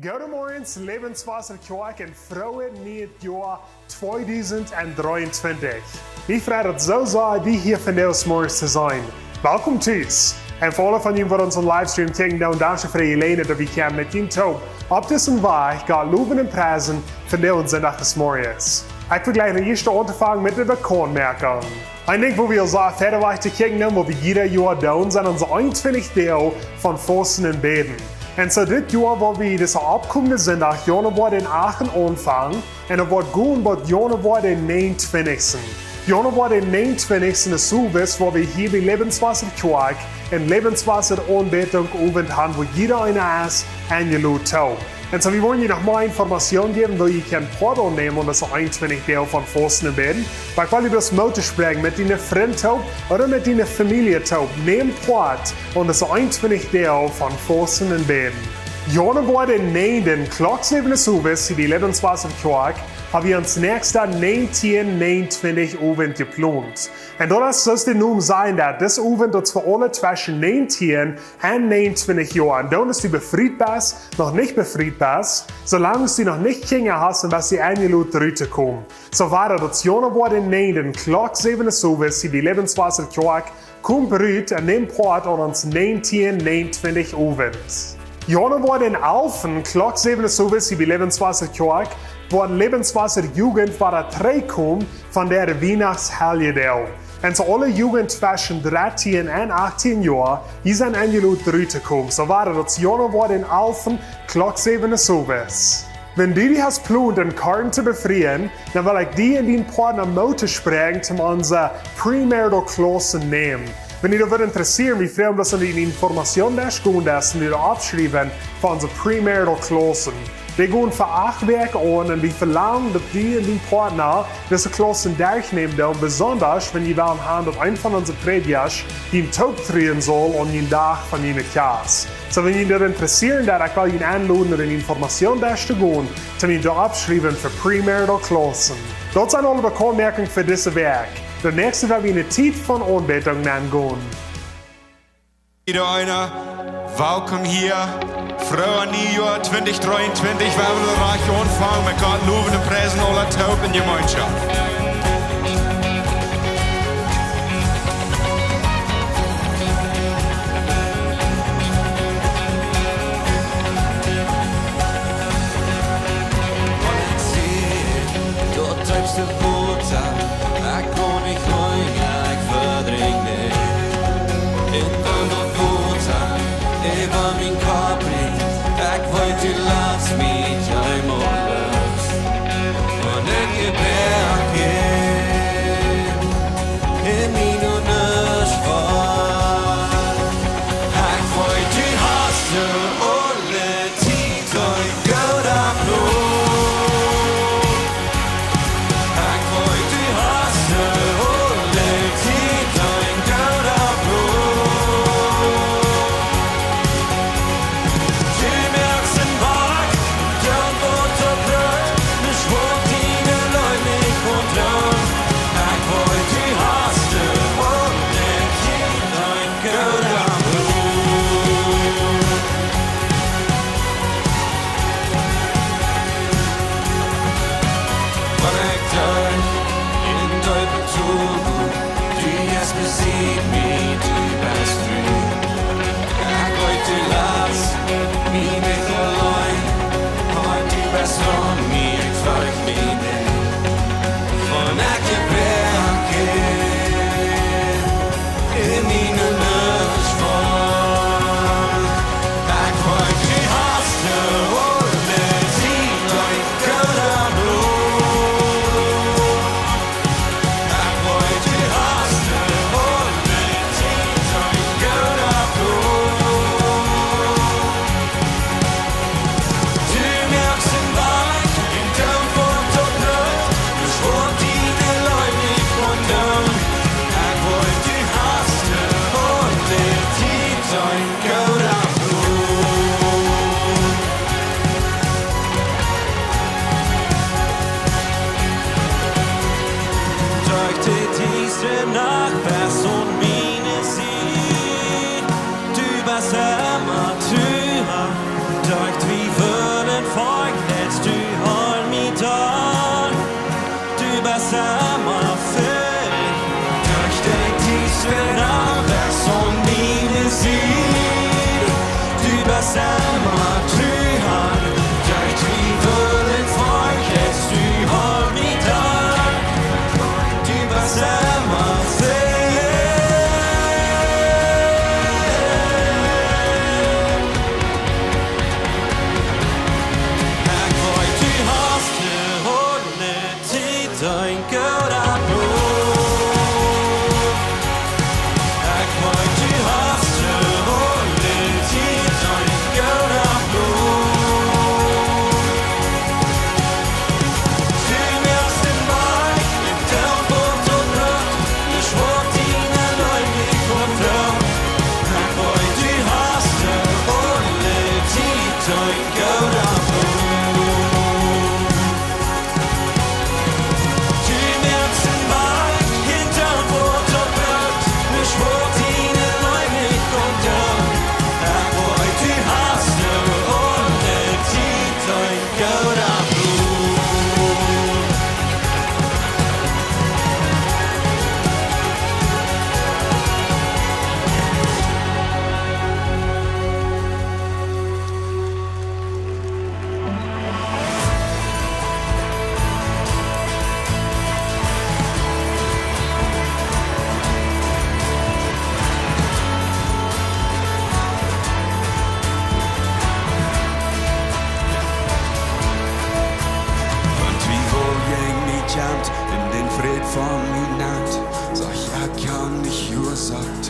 Goedemorgens, Lebenswasserkerk en frohe Nieet jaar 2023. Ik vraag het zo saai wie hier vandaag morgens te zijn. Welkom thuis. En voor alle van jullie wat onze livestream kijken, dan dank je voor je lenen dat we kunnen met jullie toe. Op deze weg gaat loven en prijzen vandaag en zondag des morgens. Ik wil gleich de eerste aanvangen met de Bekanntmerkung. Ik denk, wo wir so verder weg te kijken, wo wir jeder Jahr doen, zijn onze 21 deel van Fasten en Beten. En zo dit jaar wil we deze opkomende zondag januari den 8 aanvangen en het wordt goed wat januari den 29. Januari den 29 is service waar we hier bij Lebenswasserkerk en Lebenswasseranbetung oefenen haben, wo jeder einer ist, eingeladen toe. En zo, we willen je nog meer informatie geven, wil je geen part nemen aan deze 21 deel van Fasten en Beten. Maar ik wil je dus moeten spreken met die vriend toe, of met die familie toe. Neem part aan deze 21 deel van Fasten en Beten. Januari den 9. klok 7 service die Lebenswasserkerk hebben we ons nächste 1929 Abend geplant. En dat is dus de noem zijn dat dit Abend dat voor alle tussen 19 en 29 jaar. En dan is die befried bist, nog niet befried bist, zolang du noch nicht Kinder hast und was die eingeladen zurückkommen. So war das Januari den 9. klok 7 service die Lebenswasserkerk kommt berührt und nimmt part an uns 1929 Abend. Januari den 11. klok 7 service die Lebenswasserkerk wordt Lebenswasser-Jugend waar er terugkomt van de Weihnachtshelligdeel. En zo alle Jugend tussen 13 en 18 jaar, die zijn eingeladen terug te komen. Zo waren dat Januari den 11. klok 7 service. Wenn du die hast geplant, een Karten te befrieden, dan wil ik die en die partner moeten spreken om onze premarital clausen nemen. Wenn ihr darüber interessiert, wie viel das in die Information des Gundes und die abschreiben von unseren premarital clausen. Die gehen für 8 Werke an und wir verlangen, dass die und die Partner diese Klauseln durchnehmen, und besonders, wenn die wollen haben, dass ein von unseren Predigers den Tod drehen soll an den Tag von ihnen Kass. So, wenn ihr das interessiert, dann will ich Ihnen einladen, die Information durchzugehen, um ihn abschreiben für premarital Klauseln. Das sind alle Bekanntmerkungen für dieses Werk. Der nächste werden wir eine Zeit von Anbetung nennen. Jeder einer, welkom hier. Frohe Nieuwjahr 2023. We hebben de reich aanvangen met God loven en prijzen alle hoop in gemeenschap. Laat me jij maar los. Wanneer je berg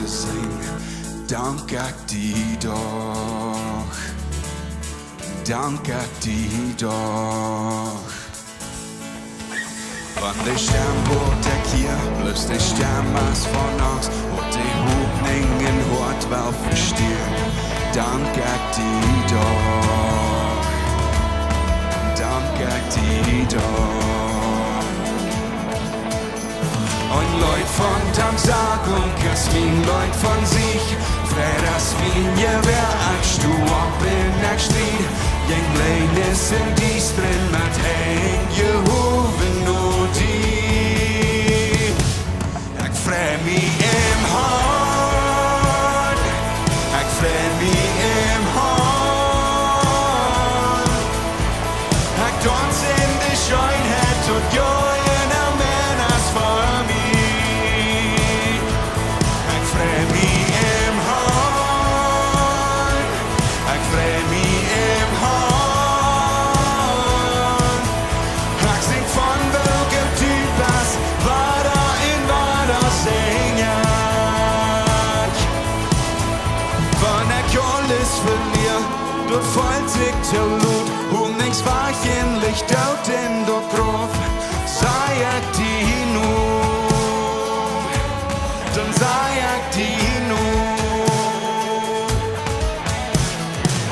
sing, dank ek die dag. Dank ek die dag. Want die stem word ek hier, plus die stem as van angst, wat die hoopning in hart wel versteer. Dank ek die dag. Dank ek die dag. Und Leut von Danksagung, es mein Leut von sich, fredags min je wer ek stu op in ek strid, jeng leines in die strin met heng je hoeven nur die. Ek vrei mi im hart, ek vrei mi im hart, ek dans in de scheinheid tot joy in a man as for me. Ek vrei mi im hart, ek vrei mi im hart, ek sing van welke types waar daarin waar daar sing ek. Wann ek alles verlier, dort fällt sich til Lut, nichts wahrscheinlich dort in der Grof, sei ek die nun, dann sei ek die nun.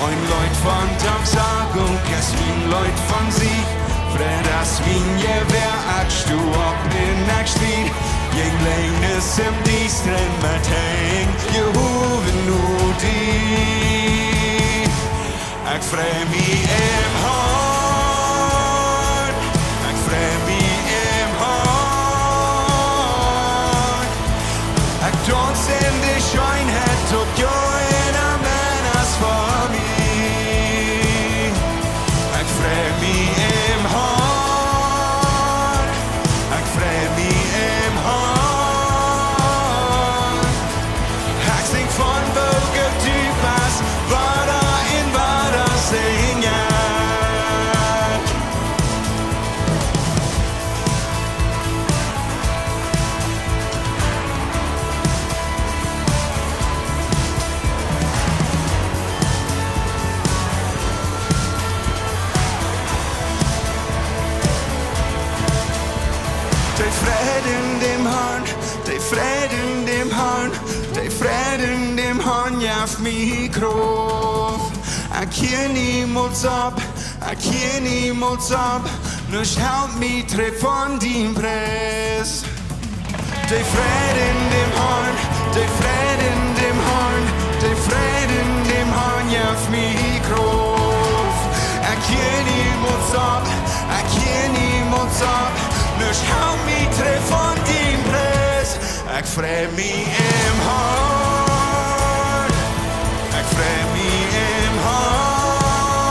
Ein Leut von Danksagung, es min Leut von sich, fredags min je wer ek stu op in ek strid, jeng leines im diestren met heng, je hoeven nur die. Ek vrei mi im hart, ek vrei mi im hart, ek dans in de scheinheit tot joy in a man as for me. Ek vrei mi im hart, ek vrei mi im hart, ek sing van welke types waar daarin waar daar sing ek. Die Freude in dem Herrn, die Freude in dem Herrn, die Freude in dem Herrn jaft mich groß. Ek hier niemals ab, ek hier niemals ab, nichts hält mich tret von dem Preis. Die Freude in dem Herrn, die Freude in dem Herrn, die Freude in dem Herrn jaft mich groß. Ek hier niemals ab, ek hier niemals ab, nichts hält mich tret von dem Preis. Ek vrei mi im hart, ek vrei mi im hart,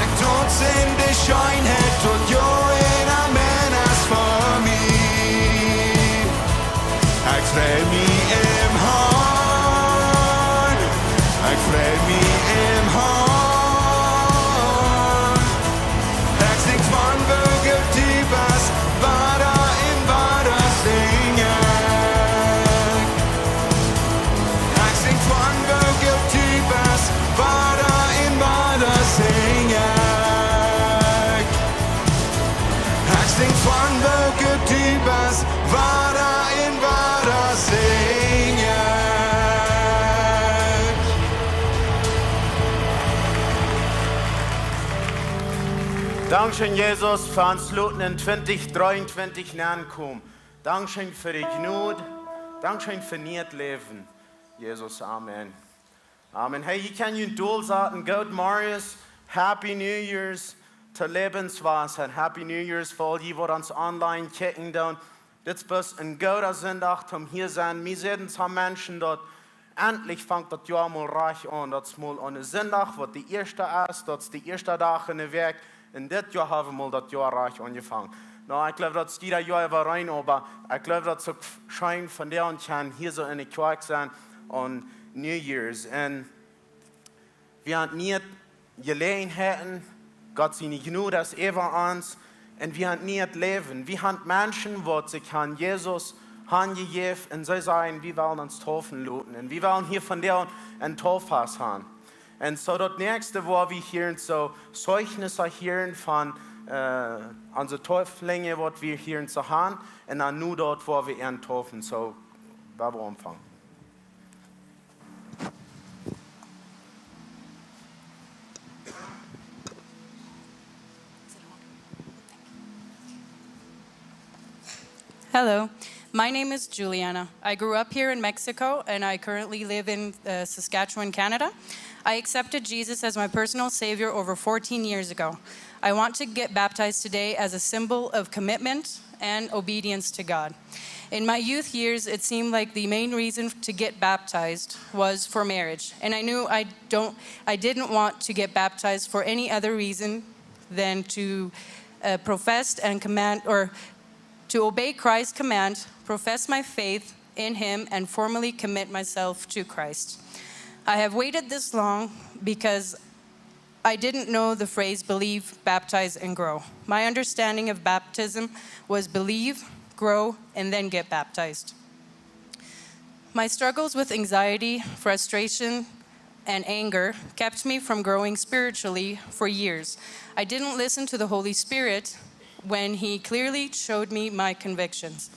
ek dans in de scheinheit tot joy in a man as for me. Ek vrei mi im hart, ek vrei mi im hart, ek sing van welke types waar daarin waar daar sing ek. Ek sing van welke types waar daarin waar daar sing ek. Ek sing van welke types waar daarin waar daar sing ek. Dankeschön, Jesus, für uns Luten in 2023 nähern kommen. Dankeschön für die Gnade. Dankeschön für Nieet Leben. Jesus, Amen. Amen. Hey, ich kann Ihnen doll sagen, Gott Marius, Happy New Year's zur Lebensweisheit. Happy New Year's für all die, die uns online checken. Das ist ein guter Sonntag, zum hier sein. Wir sehen es Menschen dort. Endlich fängt das Jahr mal reich an. Das ist mal ein Sonntag, was die erste ist. Das ist die erste Tag in der Werk. In dit jaar hebben we dat jaar reich angefangen. Nou, ik geloof dat jeder jaar weer rein, aber ik geloof dat het schijn van der und kann hier so in der Kerk sein on New Year's. Und wir haben nicht Gelegenheiten, Gott seine Gnade ist über uns, und wir haben nicht Leben. Wir haben Menschen, die sich an Jesus haben gegeben und sie sagen, wir wollen uns taufen lassen und wir wollen hier von dir ein Taufhaus haben. Und so das nächste, wo wir hier so Zeugnisse hören von unsere Täuflinge, was wir hier zu haben, und dann nur dort, wo wir ihren taufen. So, da wir anfangen. Hello, my name is Juliana. I grew up here in Mexico and I currently live in Saskatchewan, Canada. I accepted Jesus as my personal Savior over 14 years ago. I want to get baptized today as a symbol of commitment and obedience to God. In my youth years, it seemed like the main reason to get baptized was for marriage. And I knew I didn't want to get baptized for any other reason than to profess and command, or to obey Christ's command, profess my faith in Him, and formally commit myself to Christ. I have waited this long because I didn't know the phrase believe, baptize, and grow. My understanding of baptism was believe, grow, and then get baptized. My struggles with anxiety, frustration, and anger kept me from growing spiritually for years. I didn't listen to the Holy Spirit when He clearly showed me my convictions.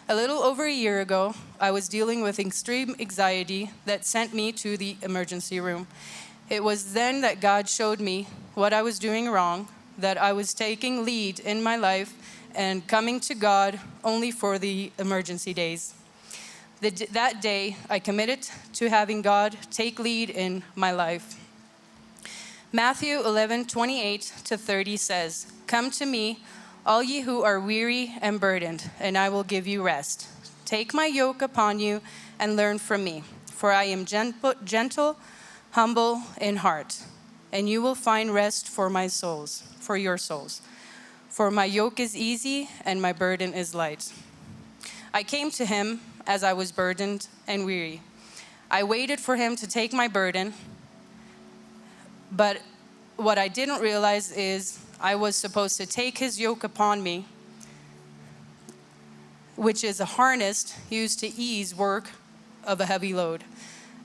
A little over a year ago, I was dealing with extreme anxiety that sent me to the emergency room. It was then that God showed me what I was doing wrong, that I was taking lead in my life and coming to God only for the emergency days. That day, I committed to having God take lead in my life. Matthew 11:28-30 says, "Come to me, all ye who are weary and burdened, and I will give you rest. Take my yoke upon you and learn from me, for I am gentle, humble in heart, and you will find rest for your souls. For my yoke is easy and my burden is light." I came to Him as I was burdened and weary. I waited for Him to take my burden, but what I didn't realize is I was supposed to take His yoke upon me, which is a harness used to ease work of a heavy load.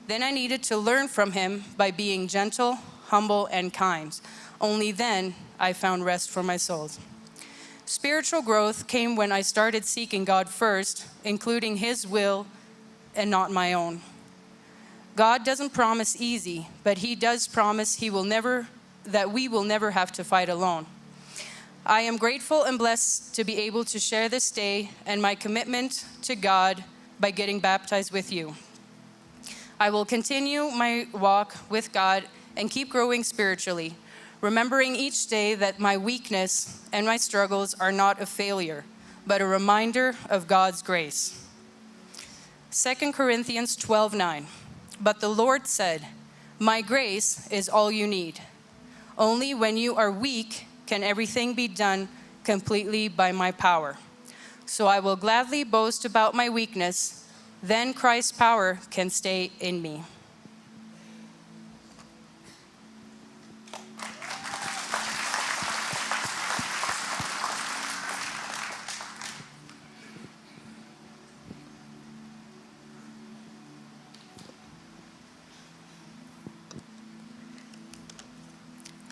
Then I needed to learn from Him by being gentle, humble, and kind. Only then I found rest for my soul. Spiritual growth came when I started seeking God first, including His will and not my own. God doesn't promise easy, but He does promise that we will never have to fight alone. I am grateful and blessed to be able to share this day and my commitment to God by getting baptized with you. I will continue my walk with God and keep growing spiritually, remembering each day that my weakness and my struggles are not a failure, but a reminder of God's grace. 2 Corinthians 12:9. But the Lord said, "My grace is all you need. Only when you are weak can everything be done completely by my power. So I will gladly boast about my weakness, then Christ's power can stay in me."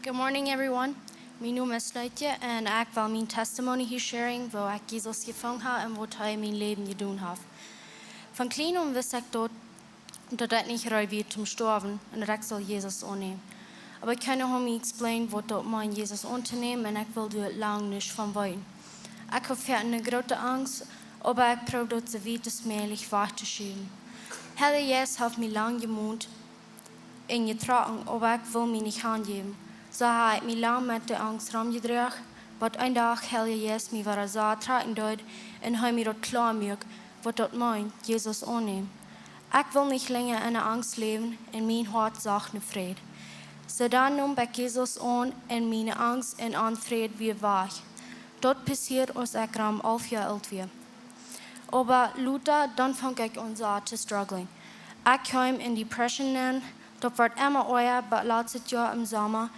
Good morning, everyone. My naam is Nieet en ek wil mijn testimony hier sharing waar ek Jesus gevangen heb en wat hij in mijn leven gedaan heeft. Van klein om wist ik dat ik niet reif werd zum sterven en dat ik zal Jezus aannemen. Aber ik kan nog niet explain wat dat mijn Jezus aan te nemen en ik wil het lang niet van buiten. Ik heb een grote angst, aber ik probeer dat ze weten smerlich weg te schieben. Herr Jezus heeft mij lang gemoed en getragen, aber ik wil mij niet aangeven. So habe ich mich lang mit der Angst rumgedreht, aber ein Tag Herr Jesus mich war so tragen dort und habe mir dort klar gemacht, was dort meint, Jesus annehmen. Ich will nicht länger in der Angst leben und mein Herz sagt nicht Frieden. So dann nahm ich Jesus an und meine Angst und Anfried wie weich. Dort passiert, als ich 11 Jahre alt war. Aber Luther, dann fang ich an zu strugglen. Ich kam in Depression, dort wird immer euer, aber letztes Jahr im Sommer.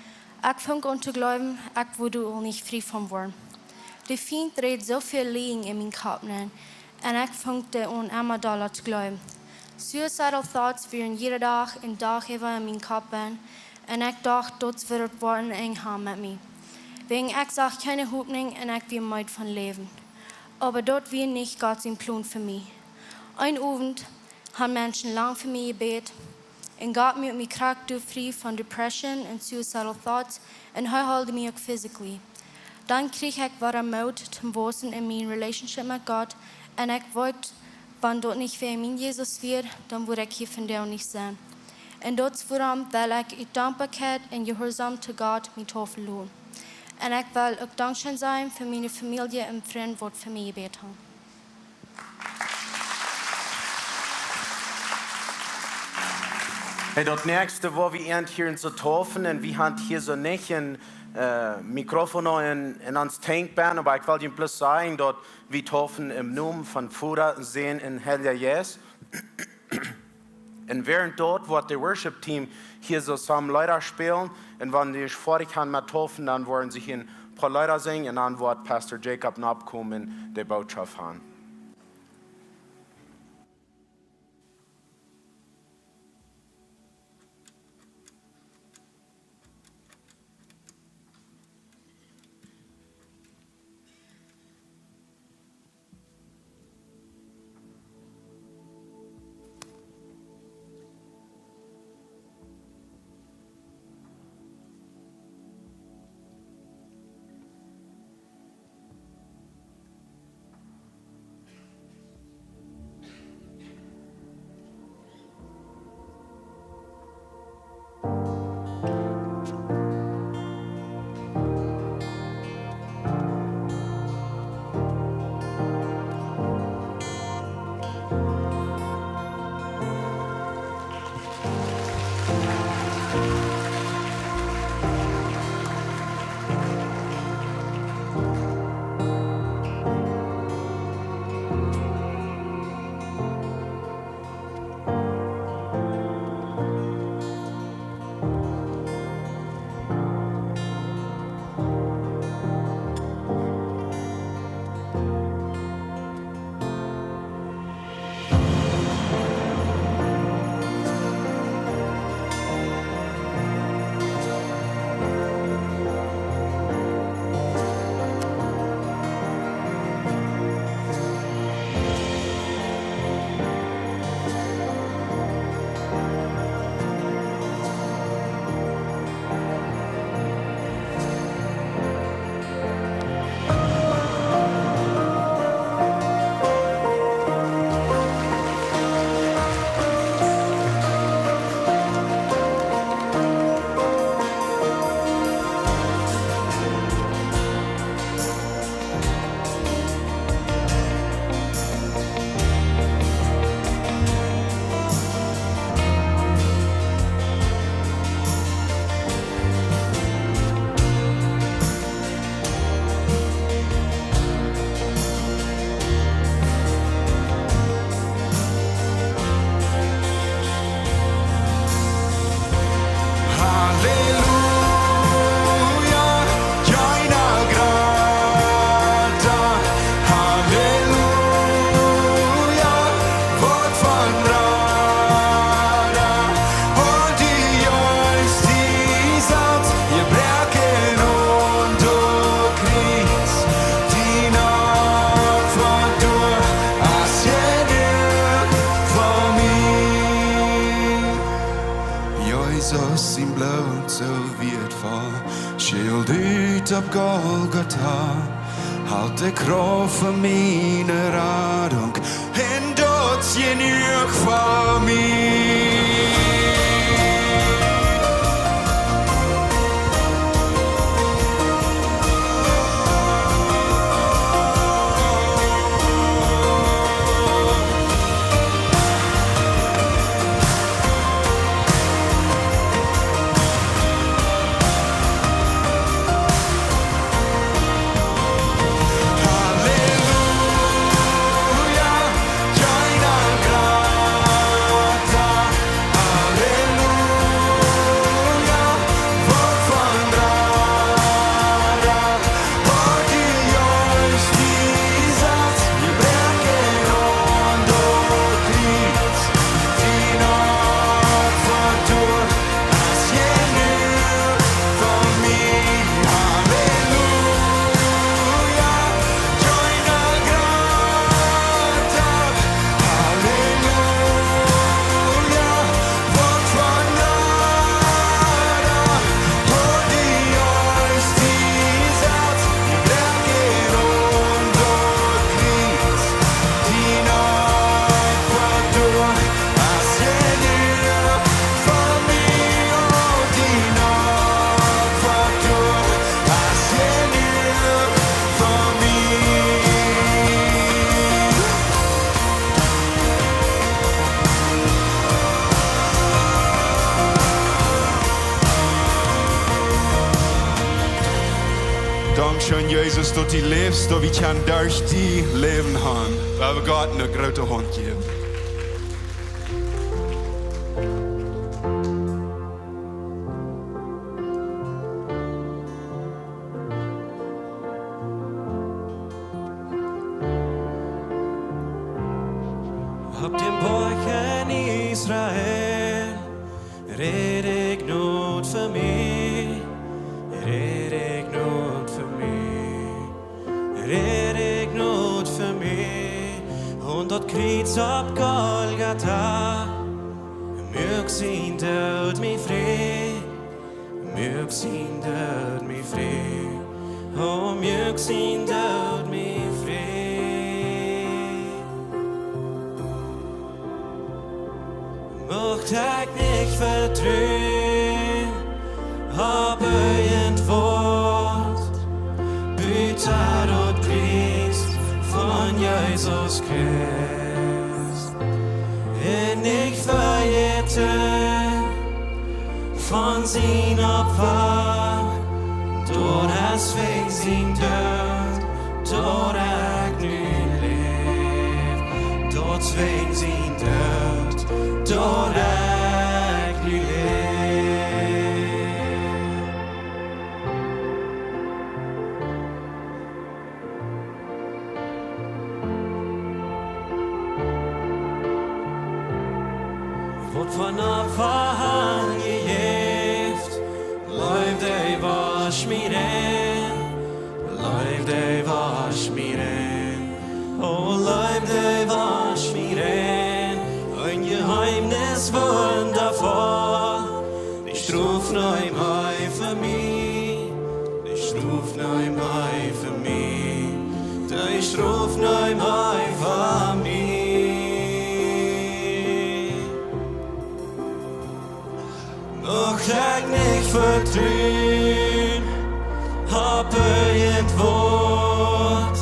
Ich fang an zu glauben, ich würde auch nicht frei von worden. Der Feind dreht so viel Liegen in meinen Kopf rein. En ik funkte on immer dollar te glauben. Suicidal thoughts wären jede Dag en dag even in mijn kop ben. En ik dacht, dat wird het worden eng gaan met mij. Wegen ik zag keine Hoffnung en ik weer müde van leven. Aber dort war nicht Gott sein Plan für mich. Ein Abend haben Menschen lang für mich gebetet und Gott mir mich Kraft frei von Depression und suicidal thoughts und er hielt mich auch physically. Dann krieg ich wieder Mut zum Wachsen in meiner Relationship mit Gott und ich wollte, wenn dort nicht für mein Jesus wird, dann würde ich hier von dir nicht sein. Und dort voran, weil ich in Dankbarkeit und Gehorsam zu Gott mich verloren. Und ich will auch dankbar sein für meine Familie und Freunde, die für mich gebetet haben. Hey, das nächste, wo wir hier in so taufen und wir haben hier so nicht ein Mikrofon in uns Tankband, aber ich will Ihnen bloß sagen, dass wir taufen im Namen von Vater, Sohn und Heiliger Geist. Und während dort, wo das Worship-Team hier so zusammen Leute spielen, und wenn die fertig haben mit taufen, dann wollen sie hier ein paar Leute singen und dann wird Pastor Jacob abkommen und die Botschaft haben. Jesus sin blod så vid far Skyld ut av Golgata Halte krav för mina radunk En dödsgenug för mig Halleluja, jag är grata schön, Jesus, dass du lebst, dass wir kann durch die leben haben. Weil wir Gott eine große Hand geben. Op den borgen Israel redig nåd för mig, redig nåd för mig, redig nåd för mig. Und dort kriegt's ab Golgatha, mög sin död mig fri, mög sin död mig fri, och mög sin död mig fri. Möcht ich nicht vertrün, hab ein Wort, Büter und Christ von Jesus Christ. Und ich verjährte von sin Opfer, dort es wegen sin Död, dort nu lebt, dort wegen sin Död, dort nu lebt. Wordt van afhang gegeeft, leef de was mir in, leef de was mir in, oh leef de was mir in, ein Geheimnis wundervoll, ich ruf neu mal für mich, ich ruf neu mal für mich, ich ruf neu mal für mich. Möcht ich nicht vertrün, hab ein Wort,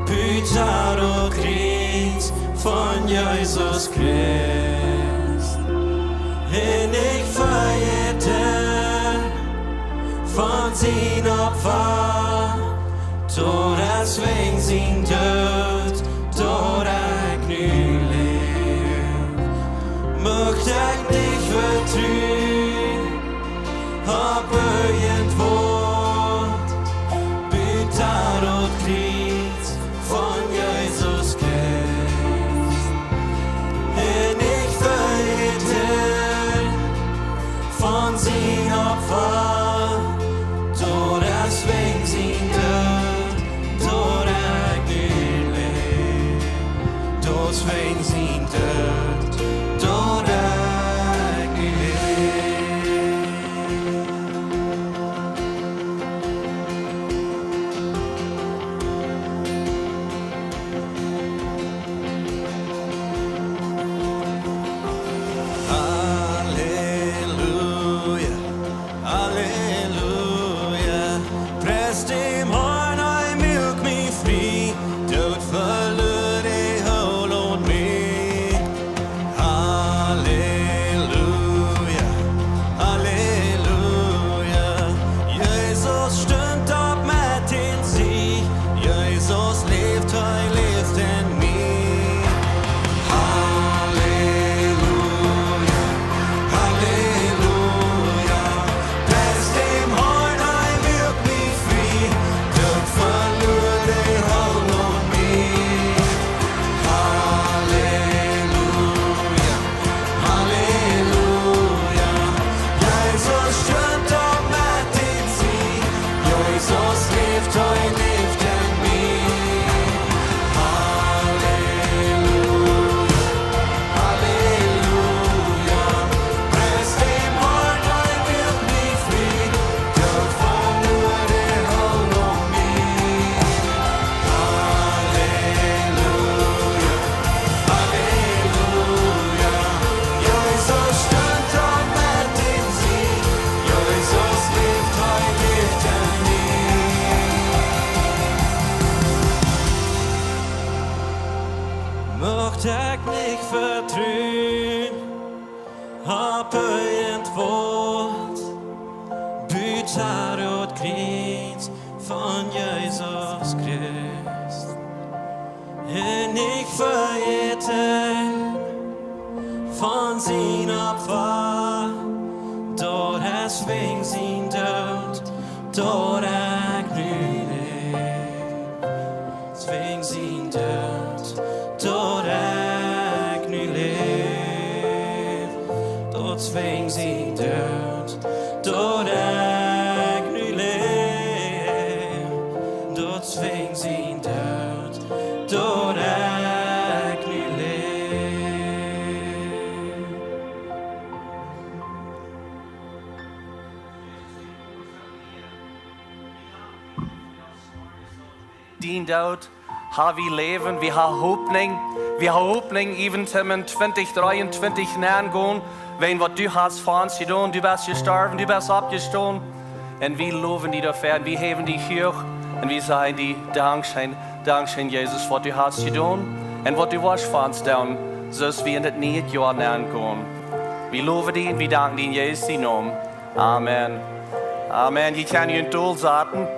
Büter und Christ von Jesus Christ. Und ich verjährte von sin Opfer, dort es wegen sin Död, dort ich nu leb. Möcht ich nicht vertrün, hab ein Wort, Büter und Christ von Jesus Christ. Und ich verjährte von sin Opfer, dort es wegen sin Död, dort ich nu leb. nicht vergeten von sin Opfer, dort deswegen sin Tod, dort ergnüdig, deswegen sin Tod, dort ergnüdig, dort deswegen sin Tod, dort ergnüdig, dort deswegen sin Tod, dort ergnüdig. Dien dood, har vi leven, vi har hoopning even til 2023 nærgående, wenn wat du hast für uns getan, du bist gestorben, du bist abgestorben, und wir loben dich dafür, wir heben dich hoch, und wir sagen dir Dankeschön, Jesus, was du hast getan, und was du warst für uns tun, so dass wir in das neue Jahr närgående. Wir loben dich und wir danken dir in Jesu Namen. Amen. Amen. Je kan je een doel zetten.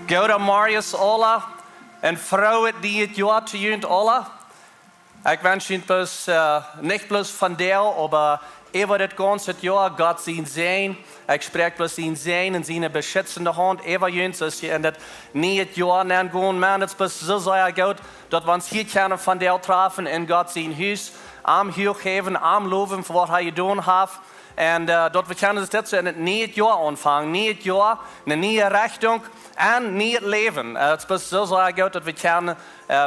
Gouda Marius alle en vrouwen die het jaar te junt alle. Ik wens je niet bloos van deel, maar over het ganze jaar Gott zien zijn. Ik spreek bloos zien zijn en zijn beschützende hand over junt, als je in het nieuwe jaar nemen gaan. Man, het is zo zeer goed dat we ons hier kunnen van deel treffen in Gott zijn huis. Am hooggeven, am loven voor wat hij gedaan heeft. En dat we kunnen dit in het nieuwe jaar aanvangen. Nieuwe jaar, een nieuwe Rechtunk. En niet het leven. Het is zo goed dat we kunnen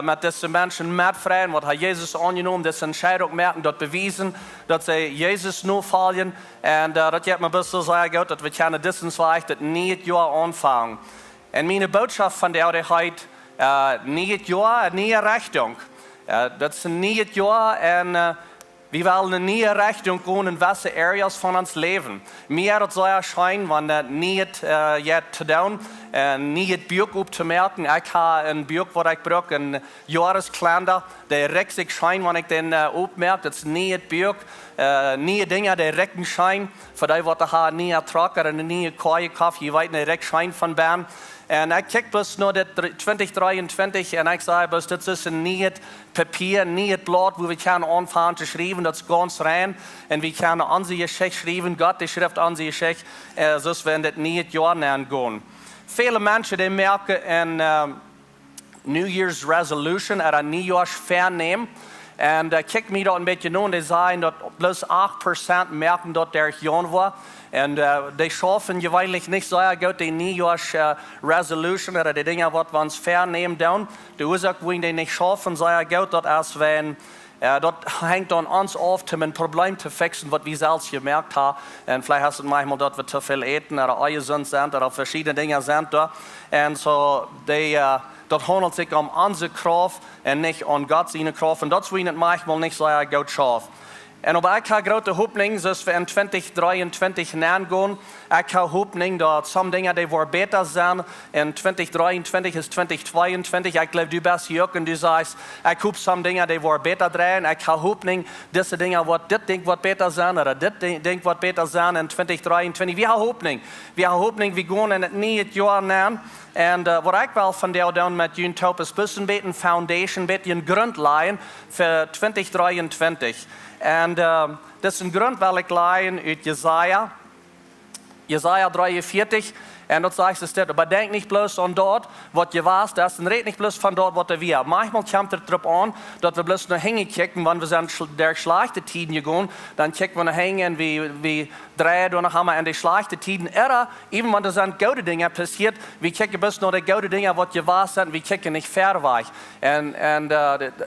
met deze mensen metvrijen, wat hij Jezus aangenomen, deze entscheiding merken, dat bewijzen, dat zij Jezus nu volgen. En dat je me zo goed dat we kunnen deze zwaar het niet jaar aanvangen. En mijn boodschap van de oudheid, niet jaar, niet Rechtung. Dat is een niet jaar en we willen een nieuwe Rechtung gaan in welke areas van ons leven. Meer dat zou erschijnen, want niet te doen, niet het buik op te merken. Ik heb een buik wat ik gebruik, een jaareskalender, die rechts ik schijn, wanneer ik den opmerk. Dat is niet het buik, nieuwe dingen die rechten schijn. Voor die wat er een nieuwe trakker en een nieuwe kooiekaf, je weet niet recht schijn van ben. En ik kijk dus naar dit 2023 en ik zei dus, dit is een nieuw papier, een nieuw blad, waar we kunnen aanvangen te schrijven, dat is ganz rein. En we kunnen onze geschichte schrijven, God die schrift onze geschichte, zoals we in dit nieuwe jaar gaan. Vele mensen die merken een New Year's resolution, een nieuwjaarsvernemen. En kijk me dat een beetje aan, die zeggen dat plus 8% merken dat er gaan was. En die schaffen gewöhnlich niet zo goed die Nieuwjaarsresolution oder die dingen wat we ons vernemen doen. De oorzaak waarom die niet schaffen zo goed, dat als we dat hängt an uns auf, um ein Problem zu fixen, was wir selbst gemerkt haben. Und vielleicht hast du manchmal, dass wir zu viel eten oder ungesund sind oder verschiedene Dinge sind da. Und so, das handelt sich um unsere Kraft und nicht um Gottes Kraft. Und das wird manchmal nicht so gut schaffen. En op ik heb grote hoopning, zoals we in 2023 nagehen. Ik heb hoopning dat sommige dingen die worden beter zijn. In 2023 is 2022. Ik geloof du best hier ook en du zegt, ik hoop sommige dingen die worden beter draaien. Ik heb hoopning, deze dingen wat dit ding wat beter zijn, of dit ding wat beter zijn in 2023. We hebben hoopning. We hebben hoopning, we gaan in het nieuwe jaar na. En wat ik wel van jou doen met jullie top is een beetje een foundation, een beetje een grondlijn voor 2023. En dat is een grond waar ik leiden uit Jesaja 43. En dat zegt ze dit, maar denk niet bloos aan dat wat je was, dat is en red niet bloos van dat wat er weer. Manchmal komt het erop aan dat we bloos naar hingen kijken, wanneer we zijn der slechte tijden gegaan, dan kijken we naar hingen en we draaien door naar en die slechte tijden. Even wanneer er zijn goede dingen passiert, we kijken bloos naar de goede dingen wat je was en we kijken niet ver weg. En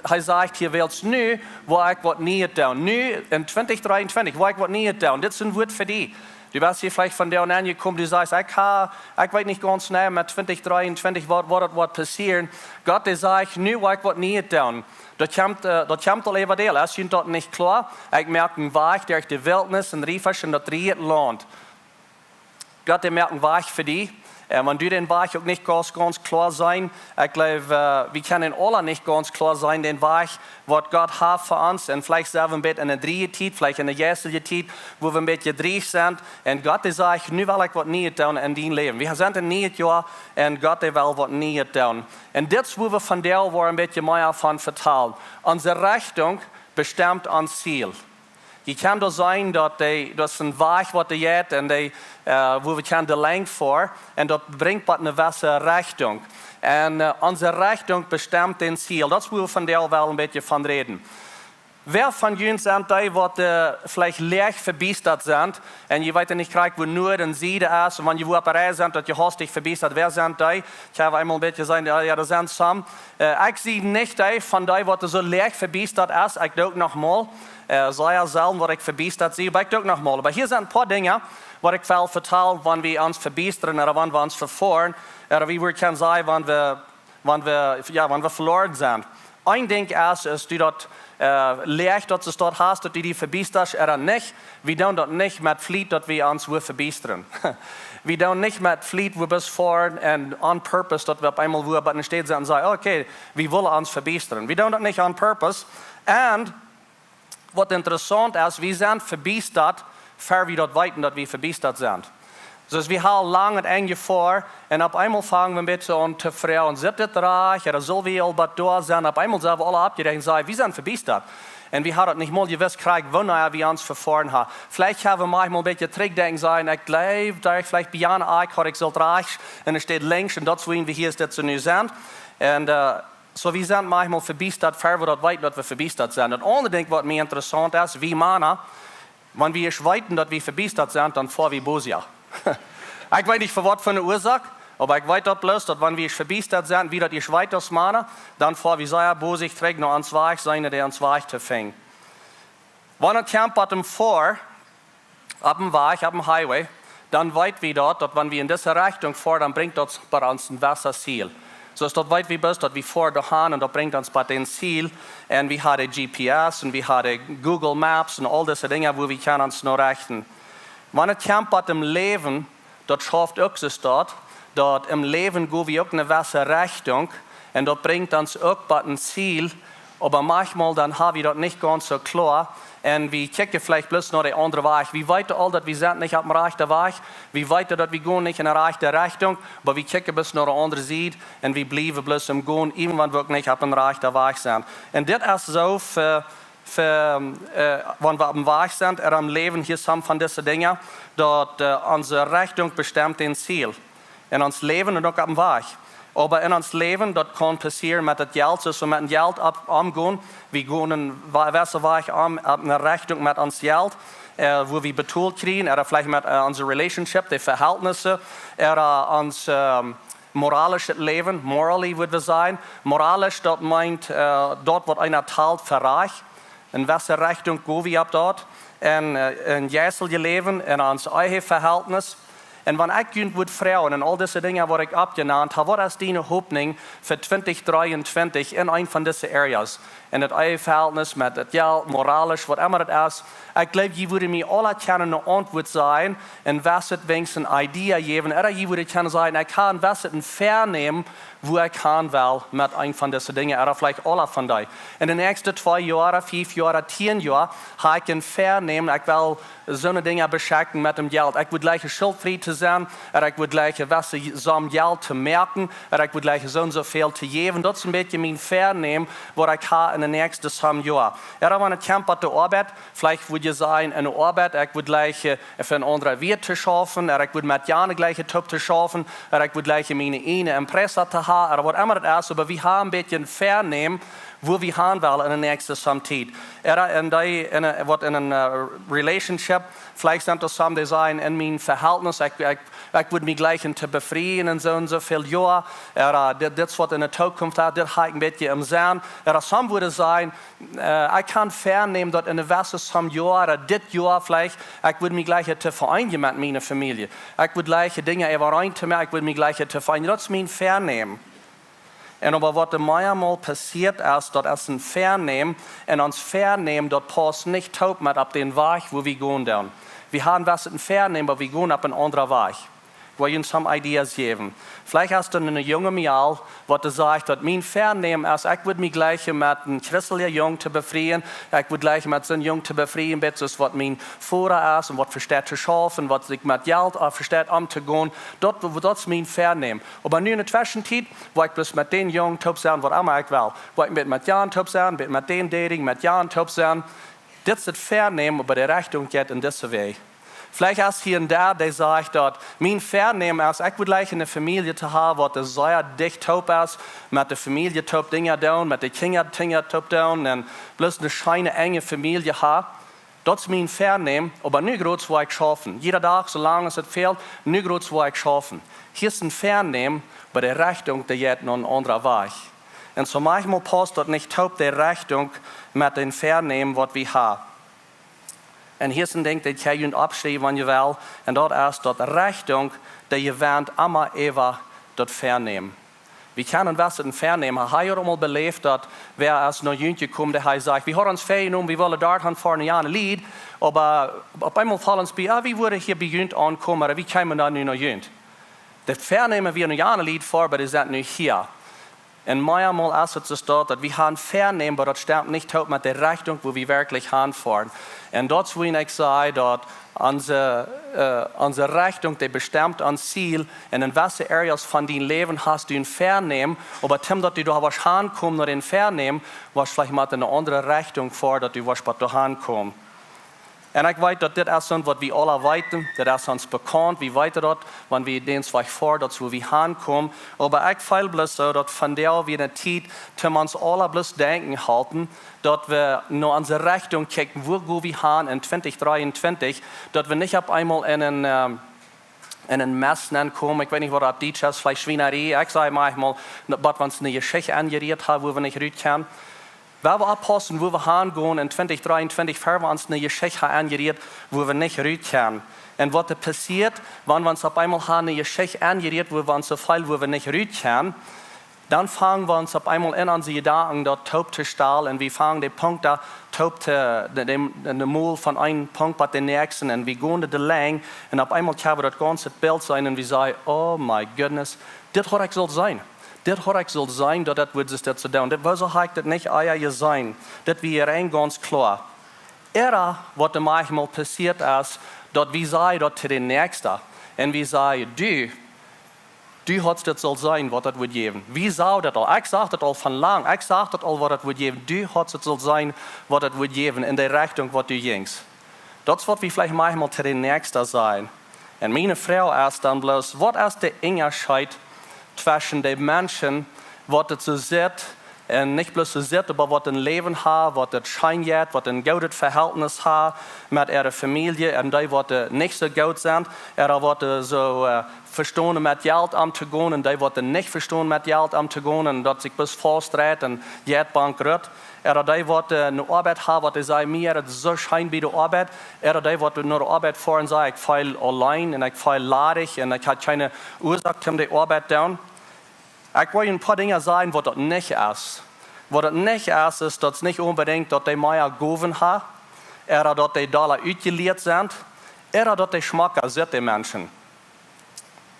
hij zegt hier wel nu, waar ik wat niet doen. Nu in 2023, waar ik wat niet doen. Dit is een woord voor die. Du bist hier vielleicht von der angekommen, du sagst, ich weiß nicht ganz genau mit 2023, was passieren. Gott, der sagt, nu will ich was nicht tun. Das kommt al even deel. Als je dat niet klar, ik merk een weg durch die Wildnis en Riefers in dat Land. Gott, der merkt een weg für die. Wenn du den Weg auch nicht ganz klar sein, ich glaube, wir können alle nicht ganz klar sein, den Weg, was Gott hat für uns. Und vielleicht sind wir ein bisschen in der dritten Zeit, vielleicht in der ersten Zeit, wo wir ein bisschen dreig sind. Und Gott sagt, nu will ich was Nieet tun in dein Leben. Wir sind in Nieet Jahr und Gott will was Nieet tun. Und das, wo wir von der war ein bisschen mehr davon vertellen. Unsere Richtung bestimmt ans Ziel. Je kan då sein dat is een weg wat de jet en wo we kan de lengte voor en dat brengt wat een gewisse Richtung. En onze Richtung bestemmt den Ziel. Dat is waar we vandaag wel een beetje van reden. Wer van jullie zijn die wat vielleicht leeg verbiestert sind en je weet niet krijgt wo Noord en Zuiden is en wanneer je op reis bent dat je hastig verbiestert. Wer zijn die? Ik heb eenmaal een beetje zijn, ja, er zijn some. Ik zie niet die van die wat zo leeg verbiestert is. Ik doe ook nog mal. Sei ja zelden wat ik verbiestert zie, maar ik doe ook nog mal. Maar hier zijn een paar dingen wat ik wil vertellen wanneer we ons verbiesteren of wanneer we ons vervoeren. Of wie we kunnen zeggen wanneer we verloren zijn. Eén ding is dat leeg dat ze dat haast, dat die verbiestert er niet. We doen dat niet met vliet dat we ons willen verbiesteren. We doen niet met vliet we best voeren en on purpose dat we op eenmaal weer bij een stad zijn en zeggen, oké, we willen ons verbiesteren. We doen dat niet on purpose. En wat interessant is, we zijn verbiesterd, voor we dat weten dat we verbiesterd zijn. Dus we hebben lang het enge voor en op eenmaal vangen we een beetje aan te vragen, zit dit raar, er zal wel wat door zijn. Op eenmaal zijn we alle opgedacht en zeggen, we zijn verbiesterd. En we hadden het niet mal gewusst krijgen, wanneer we ons vervoeren hebben. Vielleicht hebben we manchmal een beetje terugdenken zijn, ik geloof dat ik vielleicht bijna ik had ik zult reich en er staat links en dat is wie we hier dat ze nu zijn. En so we zijn manchmal verbiesterd, voor we dat weten dat we verbiesterd zijn. Het andere ding wat mij interessant is, wie mannen, wanneer we weten dat we verbiesterd zijn, dan voor we boos ja. Ik weet niet voor wat voor een oorzaak, maar ik weet dat bloos dat wanneer we verbiesterd zijn, wie dat je weet als mannen, dan voor we zijn boos terug naar ons weg zijn die ons weg te vangen. Wanneer het kamp wat hem voor, op een weg, op een highway, dan weten we dat wanneer we in deze richting voor, dan brengt dat bij ons een besser ziel. Dus dat weten we best dat we voor de gaan en dat brengt ons bij een ziel. En we hadden GPS en we hadden Google Maps en al deze dingen waar we kunnen ons naar richten. Wanneer het kamp wat hem leven, dat schafft ook zo dat im leven gaan we ook een gewisse richting en dat brengt ons ook bij een ziel. Maar manchmal dan hebben we dat niet ganz so klar. En we kijken vielleicht bloß naar de andere weg. We weten al dat we zijn niet op de rechte weg. We weten dat we gaan niet in de rechte richting. Maar we kijken bloß naar de andere zijde. En we blijven bloß om gaan, even wanneer we ook niet op de rechte weg zijn. En dit is zo wanneer we op de weg zijn. Er am leven hier zijn van deze dingen. Dat onze richting bestemt een ziel. En ons leven en ook op de weg. Maar in ons leven, dat kan passeren met het geld. Dus we met het geld omgaan. We gaan een gewisse weg om op een richting met ons geld. Waar we betaald krijgen. Vielleicht met onze relationship, de verhältnissen. Ons moralische leven, morally would we zijn. Moralisch, dat meint, dat wat einer taalt verreich. In welke richting gaan we op dat? En in je leven, in ons eigen verhältnis. En wanneer ik je moet vragen en al deze dingen wat ik opgenaamd heb, wat is die hoopning voor 2023 in een van deze areas? En het eigen verhältnis met het geld, moralisch, wat immer het is. Ik geloof, je würde mij alle kunnen een antwoord zijn en was het wenigstens een idee geven. Oder je würde kunnen zeggen, ik kan was het een vernemen, wo ik kan wel met een van deze dingen. Oder vielleicht alle van die. In de nächste 2 Jahre, 5 Jahre, 10 Jahre, ga ik een vernemen. Ik wil zo'n dingen beschikken met hem geld. Ik wil gleich schuldvrij te zijn. Oder ik wil gleich was zo'n geld te merken. Oder ik wil gleich zo veel te geven. Dat is een beetje mijn vernemen, wat ik ga in de nächste 2 Jahre. Oder wanneer het kamp op de arbeid, vielleicht wil je zijn in de arbeid, ik wil gleich voor een andere weer te schaffen. Oder ik wil met jane gleiche top te schaffen. Oder ik wil gleich mijn ene impressa te hebben. Oder wat immer het is, aber we gaan een beetje een vernemen, wo we gaan wel in de nächste tijd. Wat in een relationship, vielleicht sind das samen die zijn in mijn verhältnis, ik wil me gleich te bevrijen en zo veel jaar. Dit is wat in de toekomst is, dit ga ik een beetje om zijn. Samen würde zijn, ik kan vernemen dat in de westen some jaar, dit jaar vielleicht, ik wil me gleich te vereinigen met mijn familie. Ik wil gleich dingen overeen te maken, ik wil me gleich te vereinigen. Dat is mijn vernemen. En aber wat er meermaals passiert is, dat is een vernemen. En ons vernemen, dat past niet top met op den weg, wo we gaan doen. We hebben was een vernemen, maar we gaan op een andere weg. will Ihnen some ideas geben. Vielleicht hast du eine junge Mial, wo du sagst, dass mein Vernehmen ist, ich würde mich gleich mit einem christlichen Jungen zu befreien, ich würde gleich mit so einem Jungen zu befreien, das was mein Vorder ist und was versteht zu schaffen, was sich mit Geld versteht umzugehen, das ist mein Vernehmen. Aber nun in der Zwischenzeit, wo ich bloß mit den Jungen top sein, was immer ich will, wo ich mit Jan top sein, mit den Dating, mit Jan top sein, das ist das Vernehmen, aber die Richtung geht in diese Weg. Vielleicht hast du hier und da, der sagt, dass mein Vernehmen ist, ich würde gleich eine Familie zu haben, wo das sehr dicht top ist, mit der Familie top Dinge tun, mit den Kindern Dinge top tun, und bloß eine scheine enge Familie haben. Das ist mein Vernehmen, aber nicht groß, wo ich schaffen. Jeder Tag, solange es fehlt, nicht groß, wo ich schaffen. Hier ist ein Vernehmen, bei der Richtung, der geht noch ein anderer Weg. Und so manchmal passt das nicht top der Richtung mit dem Vernehmen, was wir haben. Und hier ist ein Ding, das kann ich abschreiben, wenn ihr will. Und das ist die Richtung, die ihr wollt, immer ewig das Vernehmen. Wir können was in Vernehmen. Ich habe einmal belebt, dass wer als noch Jüngchen kommt, der sagt, wir haben uns vergenommen, wir wollen dort vorne ein Lied, aber auf einmal fallen uns bei, wie würde hier bei Jüngchen ankommen, oder wie kämen wir dann noch Jüngchen? Das Vernehmen wir noch ein Lied vor, aber das sind nicht hier. Und manchmal ist es dort, dass wir haben Vernehmen, aber das stimmt nicht mit der Richtung, wo wir wirklich hinfahren. Und dort will ich sagen, dass unsere Richtung, die bestimmt ein Ziel, und in welchen Areas von deinem Leben hast du ein Vernehmen, aber Tim, dass du da was hinkommst, noch ein Vernehmen, was vielleicht mit einer anderen Richtung vor, dass du was da hinkommst. Und ich weiß, dass das ist, was wir alle weiten, das ist uns bekannt, wie weiter das, wenn wir den zwei vor, dass wir hinkommen. Aber ich fühle bloß so, dass von der wir eine Zeit, wir uns alle bloß denken halten, dass wir nur unsere Richtung gucken, wo gehen wir hin in 2023, dass wir nicht auf einmal in einen Mess kommen. Ich weiß nicht, was das Deutsch ist, vielleicht Schweinerei. Ich sage manchmal, dass wir uns eine Geschichte angeriert haben, wo wir nicht rühren können. Weil wir abpassen, wo wir hingehen, in 2023 haben wir uns eine Geschichte angeriert, wo wir nicht rühren können. Und was passiert, wenn wir uns auf einmal eine Geschichte angeriert, wo wir uns so viel, wo wir nicht rühren können, dann fangen wir uns auf einmal in unsere Gedanken dort taub zu stellen und wir fangen den Punkt da taub zu, den Mul von einem Punkt bei den nächsten und wir gehen da lang und auf einmal haben wir das ganze Bild sein und wir sagen, oh my goodness, das hat ich soll sein. Das hat ich soll sein, dass das wird sich dazu tun. Das so hat das nicht euer sein. Das wäre rein ganz klar. Was manchmal passiert ist, dass wir sagen das zu den Nächsten und wir sagen, du hast das soll sein, was das wird geben. Wie soll das all? Ich sage das all von lang. Ich sage das all, was das wird geben. Du hast das soll sein, was das wird geben in der Richtung, was du gingst. Das wird wir vielleicht manchmal zu den Nächsten sein. Und meine Frau ist dann bloß, was ist der Unterschied zwischen den Menschen, was das so sieht, und nicht bloß so sieht, aber was ein Leben hat, was das scheint, was ein gutes Verhältnis hat mit ihrer Familie, und die, was nicht so gut sind, oder was so verstehen mit Geld umzugehen, und die, was nicht verstehen mit Geld umzugehen, und dass sich bis festdreht und geht bankrott, oder die, was eine Arbeit haben, was sagen, mir ist so schein bei der Arbeit, oder die, was nur Arbeit fahren, sagen, ich fehl allein, und ich fehl ladig, und ich habe keine Ursache, um die Arbeit zu tun. Ich will ein paar Dinge sagen, was das nicht ist. Was das nicht ist, ist, dass nicht unbedingt, dass die Meier Goven haben, oder dass die Dollar ausgeliehen sind, oder dass die Schmacker sind, die Menschen.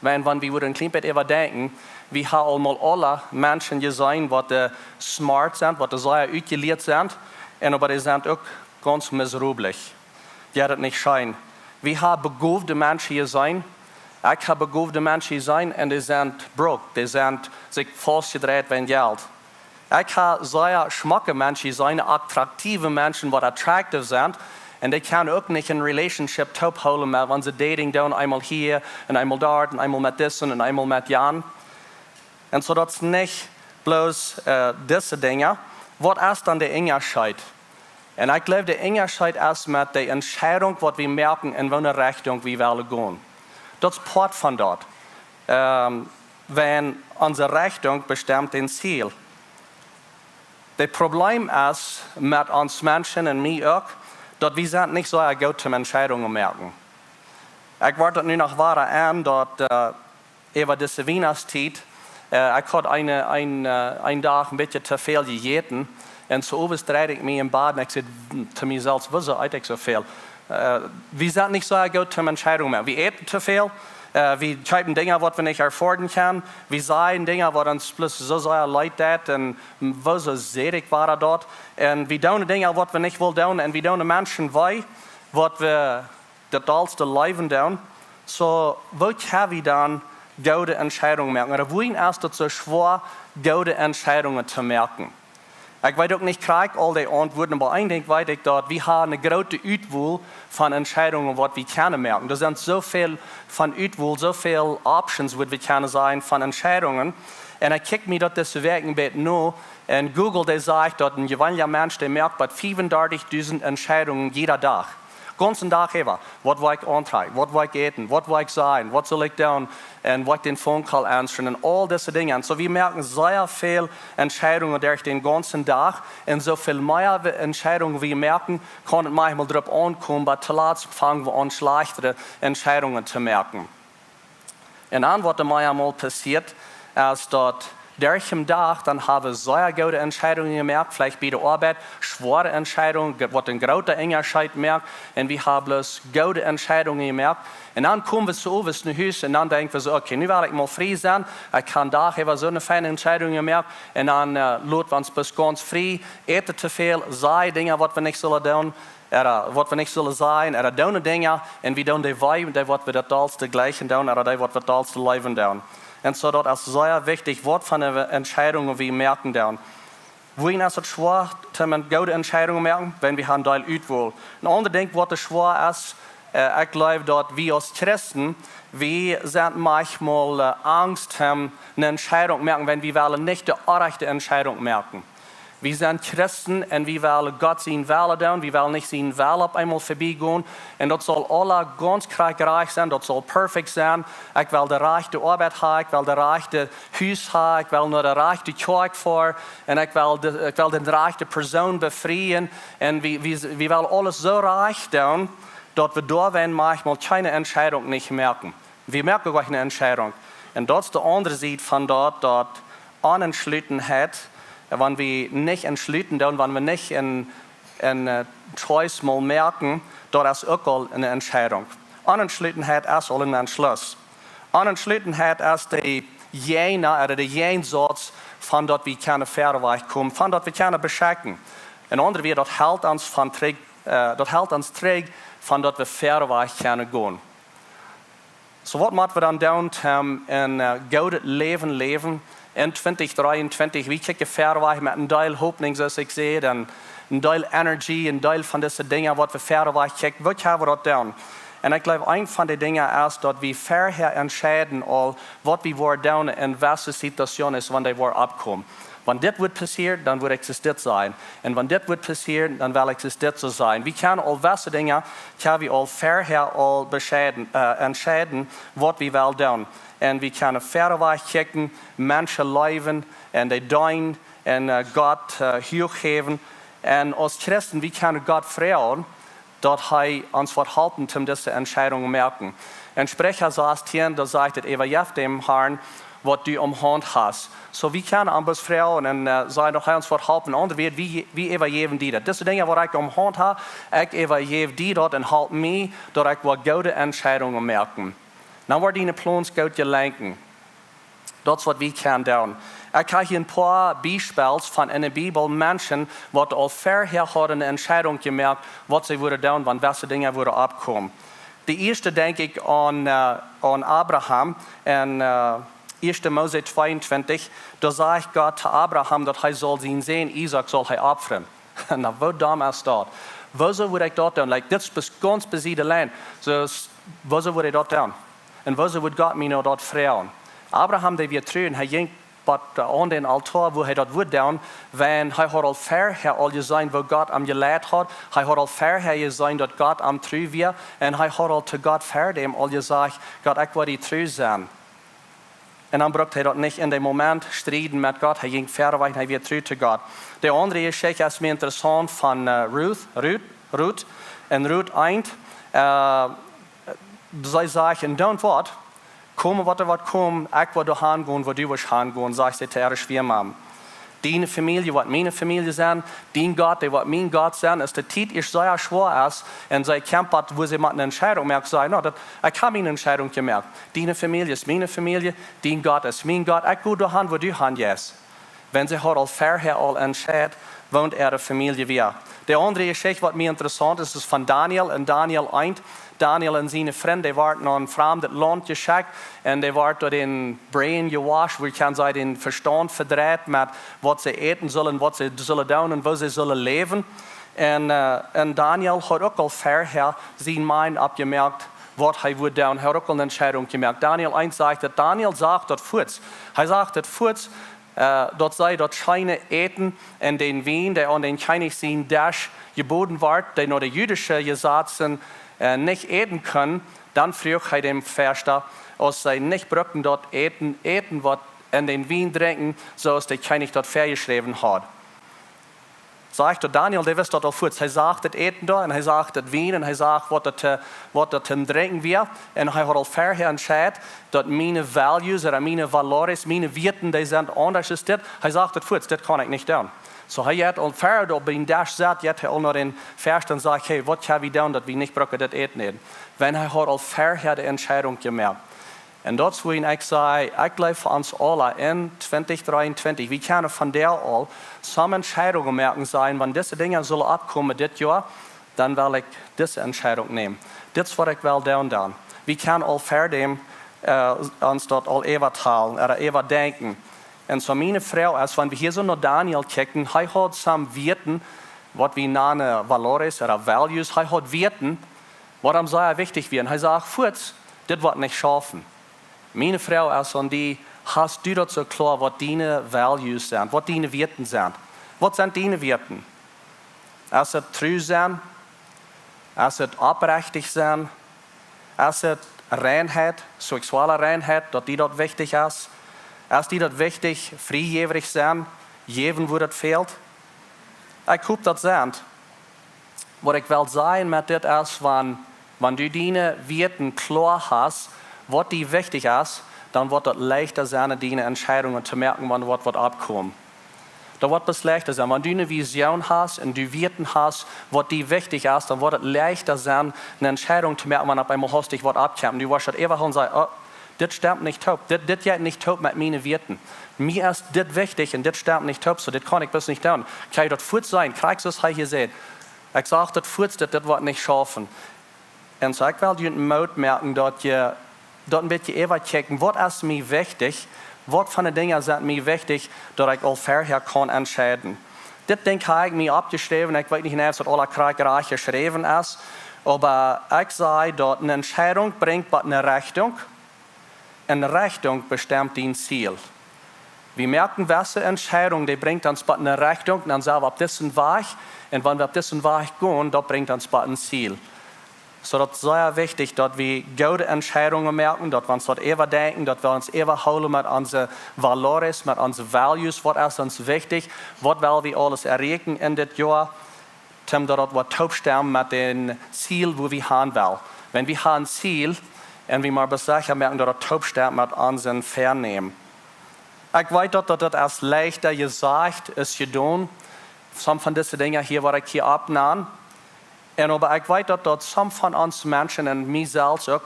Wenn wir ein klein bisschen überdenken, wir haben alle Menschen gesehen, die smart sind, die sehr ausgeliehen sind, aber die sind auch ganz miserabel. Die haben das nicht schein. Wir haben begabte Menschen gesehen. Ich habe begabte Menschen gesehen und die sind broke, die sind sich festgedreht wegen Geld. Ich habe sehr schmacke Menschen gesehen, attraktive Menschen, die attraktiv sind und die können auch nicht in Relationship top holen, wenn sie dating tun, einmal hier und einmal dort und einmal mit diesen und einmal mit Jan. Und so das ist nicht bloß diese Dinge. Was ist dann der Unterschied? Und ich glaube, der Unterschied ist mit der Entscheidung, was wir merken, in welche Richtung wir wollen gehen. Das ist Part von dort. Wenn unsere Richtung bestimmt den Ziel. Das Problem ist mit uns Menschen und mir auch, dass wir sind nicht so gut zum Entscheidungen merken. Ich warte nur noch weiter an, dass über diese Weihnachtszeit, ich hatte einen Tag ein bisschen zu viel gegessen und so oben drehe ich mich im Bad und ich sage zu mir selbst, wieso esse ich so viel? Wir sind nicht so gut zum Entscheidungen mehr. Wir eten zu viel Wir schreiben Dinge, was wir nicht erfordern können. Wir sagen Dinge, was uns bloß so sehr leid tut und wo so selig war dort. Und wir tun Dinge, was wir nicht wollen tun. Und wir tun Menschen weh, was wir das allste Leben tun. So, wo können wir dann gute Entscheidungen merken? Oder wohin ist es so schwer, gute Entscheidungen zu merken? Ich weiß auch nicht, kriege all die Antworten, aber eigentlich weiß ich dort, wir haben eine große Auswahl von Entscheidungen, was wir können merken. Da sind so viel von Auswahl, so viele Options, was wir können sein von Entscheidungen. Und ich kicke mir das Werk ein bisschen an. Und Google, der sagt, dass ein gewöhnlicher Mensch, der merkt bei 35.000 Entscheidungen jeder Tag. Ganzen Tag über. Was will ich antreiben? Was will ich eten? Was will ich sein? Was soll ich tun? Und was den Phone Call anschauen? Und all diese Dinge. Und so wir merken sehr viele Entscheidungen durch den ganzen Tag. Und so viel mehr Entscheidungen wir merken, kann es manchmal darauf ankommen, aber zuletzt fangen wir an, schlechtere Entscheidungen zu merken. Und dann, was mir einmal passiert, ist, dass durch den Tag, dann habe ich sehr gute Entscheidungen gemerkt, vielleicht bei der Arbeit, schwere Entscheidungen, was ein großer Unterschied merkt, und wir haben bloß gute Entscheidungen gemerkt. Und dann kommen wir zu uns nach Hause und dann denken wir so, okay, nun werde ich mal frei sein, ich kann da über so eine feine Entscheidung gemerkt, und dann lassen wir uns bis ganz frei, eten zu viel, sei Dinge, was wir nicht sollen tun, oder was wir nicht sollen sein, oder tun Dinge, und wir tun die Weib, die, was wir das alles die gleichen tun, oder die, was wir das alles Leben tun. Und so dort ist sehr wichtig, was von den Entscheidungen wir merken dann. Wohin ist es schwer, dass wir gute Entscheidungen merken, wenn wir einen Teil Auswahl. Ein anderer Ding, was schwer ist, ich glaube, dass wir als Christen, wir sind manchmal Angst haben, eine Entscheidung merken, wenn wir nicht die rechte Entscheidung merken. Wir sind Christen und wir wollen Gott seinen Wille tun, wir wollen nicht seinen Wille auf einmal vorbeigehen. Und das soll alle ganz reich sein, das soll perfekt sein. Ich will die rechte Arbeit haben, ich will die rechte Haus haben, ich will nur die rechte Kirche vor und ich will die rechte Person befreien. Und wir wollen alles so reich tun, dass wir da manchmal keine Entscheidung nicht merken. Wir merken gleich eine Entscheidung. Und das ist der andere Seite von dort Unentschlossenheit. Wenn wir nicht entschlitten, dann wenn wir nicht in Choice mal merken, das ist auch eine Entscheidung. Unentschlossenheit ist auch ein Entschluss. Unentschlossenheit ist die jene oder der Jensatz von dort wir keine Fährweg kommen, von dort wir keine beschenken. Ein anderer wird, das hält uns trägt, von dort wir Fährweg können gehen. So was müssen wir dann tun, in gutes Leben? In 2023, wie kijken verder met een deel hoop, zoals ik zei, en een deel energie, een deel van deze dingen wat we verder kijken. Wat gaan we dat doen? En ik geloof, een van de dingen is dat we verder entscheiden al wat we worden doen in welke situatie is wanneer we opkomen. Wanneer dit wordt passeren, dan wil ik dus dit zijn. En wanneer dit wordt passeren, dan wil ik dus dit zo zijn. We kunnen al welke dingen, kunnen we al verder al entscheiden wat we willen doen. En we kunnen verder kijken, mensen leven en die doen en God hulp geven. En als Christen, we kunnen God vragen dat Hij ons wat helpen om deze entscheidungen merken. En Sprecher sagt hier, da sagt het even dem Herrn, wat du hand hast. So we kunnen ambos vragen en zeggen dat Hij ons wat helpen. Ander weet, wie even die dat. Deze dingen wat ik hand heb, ik even die dat en help me, dat ik wat goede entscheidungen merken. Dan wordt die plans goed gelenken. Dat is wat we kunnen doen. Ik heb hier een paar voorbeelden van in de Bijbel mensen wat al verher hadden een entscheidung gemerkt wat ze willen doen, want welke dingen willen opkomen. De eerste denk ik aan Abraham en 1 Mose 22. Daar zegt God te Abraham dat hij zal zijn zoon Isaac zal hij offeren. Nou, wat dom is dat? Wat zou ik dat doen? Like, dit is ganz besiedelde land. So, wat zou ik dat doen? En wat zou God mij nou dat vragen? Abraham, die weer terug, hij ging aan den altaar, wo hij dat wil doen, want hij had al verher al gezien wat God hem geleid had. Hij had al verher gezien dat God hem terug weer. En hij had al te God verder al gezegd, God, ik wil die terug zijn. En dan bracht hij dat niet in dat moment strijden met God. Hij ging verder weg en hij weer terug te God. De andere geschichte is meer interessant van Ruth. En Ruth 1. Zij zeggen, don't wat. Komen wat er wat komt, ik wil doorheen gaan, waar du wil gaan gaan, zegt ze tegen haar schwiegerman. deine Familie, was meine Familie sind, dein Gott, der was mein Gott sind, ist der Tiet ist sehr schwer ist, und sie kämpft, wo sie mit einer Entscheidung merkt, sagen, no, ich habe eine Entscheidung gemerkt. Deine Familie ist meine Familie, dein Gott ist mein Gott, ich gehe dahin, wo du hin gehst. Wenn sie hat vorher all entscheidet, wohnt ihre Familie wieder. Die andere Geschichte, was mir interessant ist, ist von Daniel. In Daniel 1, Daniel und seine Freunde, die waren nach einem fremden Land geschickt und die waren dort in Brain gewaschen, wo kann sie den Verstand verdreht mit, was sie essen sollen, was sie sollen tun und wo sie sollen leben. Und Daniel hat auch al vorher sein Mind abgemerkt, was er würde tun. Er hat auch eine Entscheidung gemerkt. Daniel 1 sagt, Daniel sagt dort kurz. Er sagt dort kurz, dort sei dort keine Eten in den Wien, der an den König sein Dash geboten wird, der nur die jüdische Gesetze nicht eten können, dann fragt er dem Verster, als sie nicht brücken dort eten, was in den Wien trinken, so als der König dort vorgeschrieben hat. Sagt Daniel, der wisst dort auch kurz, er sagt das Eten da, und er sagt das Wein, und er sagt, was das trinken wir, und er hat auch vorher entschieden, dass meine Values oder meine Valores, meine Werten, die sind anders als das. Er sagt das kurz, das kann ich nicht tun. So er hat auch vorher, da bei ihm Dash sagt, hat er auch noch den Vers und sagt, hey, was kann ich tun, dass wir nicht brauchen, das Eten. Wenn er hat auch vorher die Entscheidung gemerkt. Und das, wo ich sage, ich glaube für uns alle in 2023, wir können von der all some Entscheidungen merken sein, wenn diese Dinge sollen abkommen dieses Jahr, dann will ich diese Entscheidung nehmen. Das ist, was ich will tun. Wir können all für dem uns dort all teilen oder denken. Und so meine Frau, als wenn wir hier so nach Daniel kicken, er hat some Werten, was wir nennen Valores oder Values, er hat Werten, was ihm sehr wichtig wird. Er sagt, Furz, das wird nicht schaffen. Meine Frau, als an die, hast du dort so klar, was deine Values sind, was deine Werten sind. Was sind deine Werten? Es ist treu sein, es ist aufrichtig sein, es ist Reinheit, sexuelle Reinheit, dass die dort wichtig ist. Es ist die dort wichtig, freigebig sein, geben, wo das fehlt. Ich hoffe, das sind. Was ich will sagen mit das ist, wenn du deine Werten klar hast, was die wichtig ist, dann wird es leichter sein, deine Entscheidungen zu merken, wann was abkommt. Da wird es leichter sein. Wenn du eine Vision hast und du Werten hast, was die wichtig ist, dann wird es leichter sein, eine Entscheidung zu merken, wenn auf einmal hast dich was abkommt. Du wirst einfach und sagen, oh, das stimmt nicht top. Das geht nicht top mit meinen Werten. Mir ist das wichtig und das stimmt nicht top, so das kann ich bis nicht tun. Kann ich dort fort sein? Kriegst du es hier sehen? Ich sage dort fort, das wird nicht schaffen. Und so ich will dir einen Mut merken, dass ihr dort ein bisschen eher checken, was ist mir wichtig, was von den Dingen sind mir wichtig, dass ich all vorher kann entscheiden. Das Ding habe ich mir abgeschrieben, ich weiß nicht, ob es alle Kriegerei geschrieben ist, aber ich sage, dass eine Entscheidung bringt eine Rechtung, und eine Rechtung bestimmt dein Ziel. Wir merken, welche Entscheidung, die bringt uns eine Rechtung, und dann sagen wir, auf diesen Weg, und wenn wir auf diesen Weg gehen, das bringt uns ein Ziel. So, das ist sehr wichtig, dass wir gute Entscheidungen merken, dass wir uns dort eher denken, dass wir uns eher holen mit unseren Valores, mit unseren Values, was ist uns wichtig, was wollen wir alles erreichen in das Jahr, um dort was taubstimmen mit dem Ziel, wo wir hin wollen. Wenn wir haben ein Ziel, und wir mal besser merken, dass das taubstimmen mit unseren Vernehmen. Ich weiß, dass das erst leichter gesagt ist, getan. Some von diesen Dingen hier, was ich hier abnehme. Und aber ich weiß, dass dort some von uns Menschen und mir selbst auch,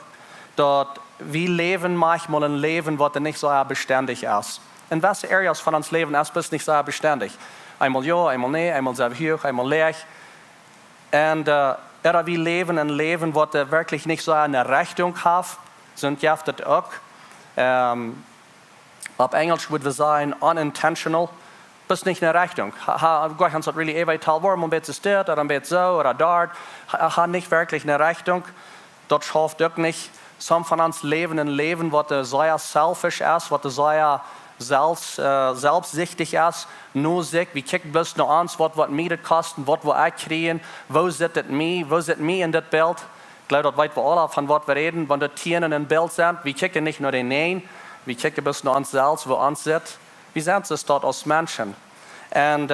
dass wir leben manchmal ein Leben, das nicht so beständig ist. In welchen Areas von uns Leben ist es nicht so beständig? Einmal ja, einmal nein, einmal sehr hoch, einmal leer. Und oder wir leben ein Leben, das wirklich nicht so eine Richtung hat, sind ja das auch. Auf Englisch würde wir sagen, unintentional. Das ist nicht eine Richtung. Gott hat really ewig tal, warum ein bisschen dort, oder ein bisschen so, oder dort. Hat nicht wirklich eine Richtung. Das schafft auch nicht. Some von uns leben ein Leben, das sehr selfish ist, was sehr selbstsüchtig ist. Nur sich, wir kicken bloß noch an, was mir das kosten, was wir kriegen, wo sitzt mir in das Bild. Ich glaube, das weit wir alle von was wir reden, wenn die Tiere in ein Bild sind. Wir kicken nicht nur den einen, wir kicken bloß noch uns selbst, wo uns sitzt. Wir sind es dort als Menschen. Und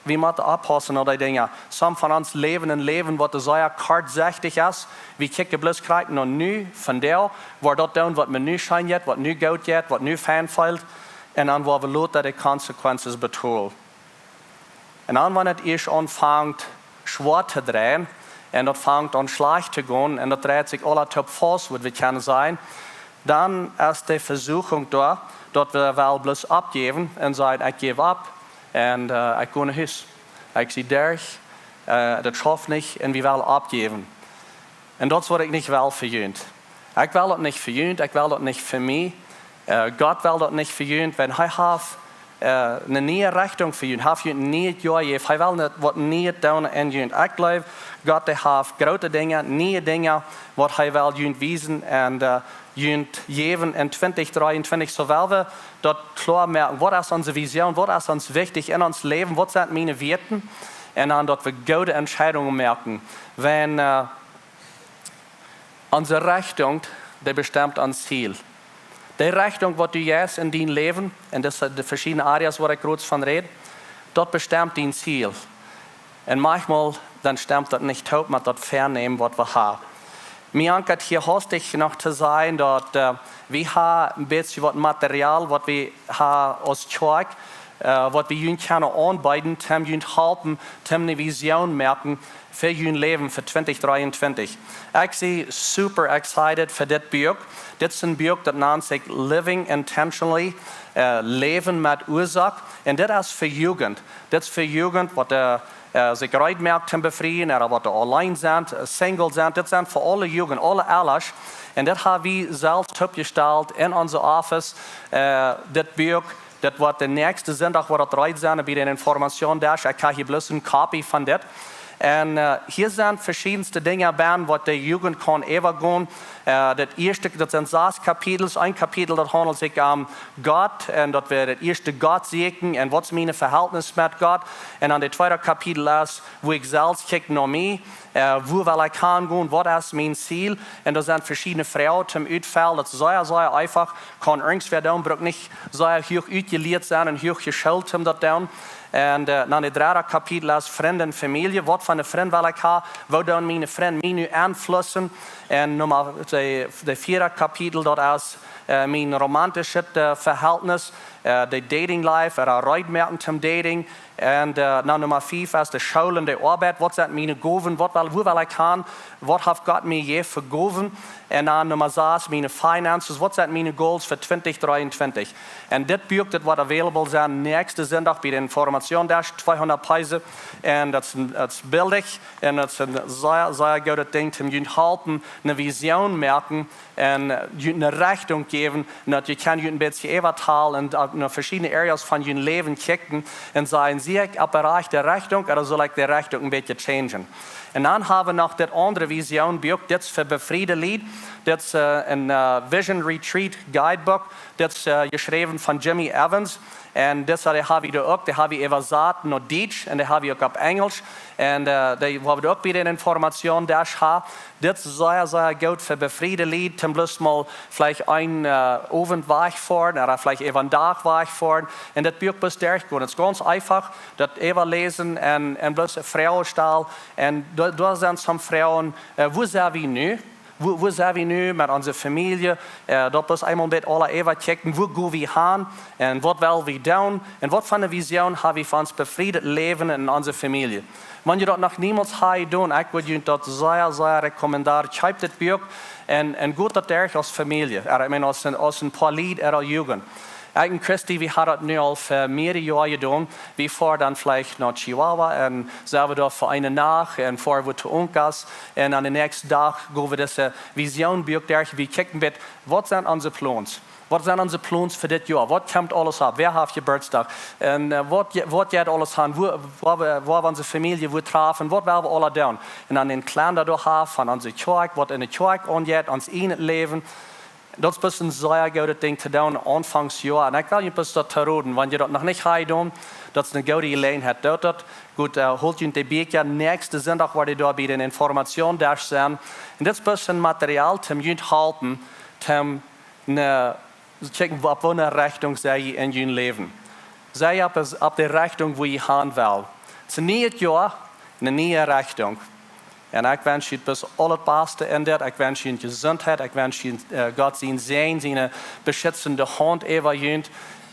wir müssen aufpassen auf die Dinge. Some von uns leben ein Leben, das sehr kurzsichtig ist. Wir kicken bloß kriegen noch nie von der, wo dort tun, was mir nie scheint, was nie gut geht, was nie fein fällt. En dan waar we later de consequenties betoelen. En dan wanneer het eerst aanvangt schwer te draaien, en dat vangt aan slecht te gaan, en dat draait zich alle op vast, wat we kunnen zijn, dan is de verzoeking daar, dat we wel bloos opgeven en zeggen, ik geef op en ik ga naar huis. Ik zie derg, dat schafft niet en we willen opgeven. En dat is wat ik niet wel verjunt. Ik wil dat niet verjunt, ik wil dat niet voor mij. God wil dat niet verjunt, want hij heeft een nieuwe richting voor jullie. Hij heeft jullie niet gegeven. Hij wil niet wat niet doen in jullie. Ik geloof, God heeft grote dingen, nieuwe dingen, wat hij wil jullie wijzen en jullie geven in 2023. Zowel we dat klaar merken, wat is onze visie, wat is ons wichtig in ons leven, wat zijn mijn werten. En dan dat we goede entscheidungen merken. Wenn onze richting, die bestemmt ons ziel. De richting wat du juist in dien leven, en dat zijn de verschillende areas waar ik groot van red, dat bestemt dien ziel. En manchmal dan stemt dat niet op met dat vernemen wat we hebben. Mir ankert hier hastig nog te zijn dat we hebben een beetje wat materiaal wat we hebben als kerk, wat we jullie kunnen aanbieden, om jullie helpen, om een visie merken voor jullie leven voor 2023. Ik ben super excited voor dit boek. Dit is een boek dat naam zich Living Intentionally, leven met oorzaak. En dit is voor jugend. Dit is voor jugend wat zich uitmerkt te bevrijen, en wat alleen zijn, single zijn. Dit zijn voor alle jugend, alle ouders. En dat hebben we zelf opgesteld in onze office. Dit boek. Dat wordt de nächste zondag wordt het eruit zijn bij de informatie daar. Ik heb hier bloos een kopie van dit. En hier zijn verschillende dingen bij wat de jugend kan overgaan. Dat eerste, dat zijn 6 kapitels. Een kapitel dat handelt zich om God. En dat we het eerste God zieken. En wat is mijn verhältnis met God. En dan het tweede kapitel is, wo ik zelf kijk naar mij. Wo wil ik gaan, wat is mijn ziel. En er zijn verschillende vrouwen zum uitvallen. Dat zeer einfach kan ergens weer doen. Braucht niet zeer hoog uitgeleerd zijn en hoog geschuld om dat doen. En dan het derde kapitel is vriend en familie. Wat van de vriend wil ik hebben? Wat doen mijn vriend mij nu aanvlossen? En nummer de vierde kapitel, dat is mijn romantische verhältnis. De dating life, uitmerken zum dating. En dan nummer 5 is de school en de arbeid. Wat zijn mijn goven? Hoe wil ik gaan? Wat heeft God mij je vergoven? En dan nummer 6, mijn finances. Wat zijn mijn goals voor 2023? En dit boek dat wordt available zijn nächste zondag bij de informatie. Daar is 200 prijzen. En dat is billig. En dat is een zeer goede ding om jullie helpen, een visie merken en jullie een richting geven. En dat je kan jullie een beetje overtalen en naar verschillende areas van jullie leven kijken en zeggen, zie ik op de rechte richting, of zal ik de richting een beetje changen. En dan hebben we nog dit andere visioenboek. Dit is voor bevriende lied. Dit is een Vision Retreat guidebook. Dit is geschreven van Jimmy Evans. En dit hebben we ook. Die hebben we overzet naar Duits. En die hebben we ook op Engels. En die hebben we ook bij de informatie daar gehad. Dit is zeer goed voor bevriende lied. Ten plus mal vielleicht een avond wegvoeren. Of vielleicht even een dag wegvoeren. En dit boek is erg goed. Het is ganz einfach. Dat even lezen en plus vrouwenstal. En daar zijn soms vrouwen. Wo zijn we nu? Wo zijn we nu met onze familie? Dat is eenmaal met alle even kijken. Wo gaan we gaan? En wat willen we doen? En wat van de visie hebben we van ons bevrijd leven in onze familie? Wanneer je dat nog niemand gaat doen, ik wil je dat zeer recommenderen. Schrijf dit boek en goed dat erg als familie. Ik bedoel, als een paar lied er al jugend. Ik en Christy, we hadden het nu al voor meerdere jaren gedaan. We voeren dan vielleicht naar Chihuahua en zijn we daar voor een nacht en voeren we te Onkas. En aan de nächste dag gaan we deze visioenboek daar. We kijken met, wat zijn onze plans? Wat zijn onze plans voor dit jaar? Wat komt alles op? Wer heeft je geburtstag? En wat gaat alles aan? Waar we onze familie wil treffen? Wat willen we alle doen? En dan een kalender doorheen van onze kerk, wat in de kerk aangaat, ons in het leven. Dat is een zeer goede ding te doen, aanvangsjaar. En ik wil je dat te raden, want je dat nog niet gaat doen, dat is een goede gelegenheid. Doet dat. Goed, holt je een beetje. Nächste zondag wordt je daar bij de informatie daar zijn. En dit is een materiaal om je te helpen, om kijken op welke richting zij je in je leven. Zij op de richting waar je gaan wil. Het is niet het jaar, een nieuwe richting. En ik wens je het al het beste in dit. Ik wens je gezondheid. Ik wens je God zijn beschützende hand over je.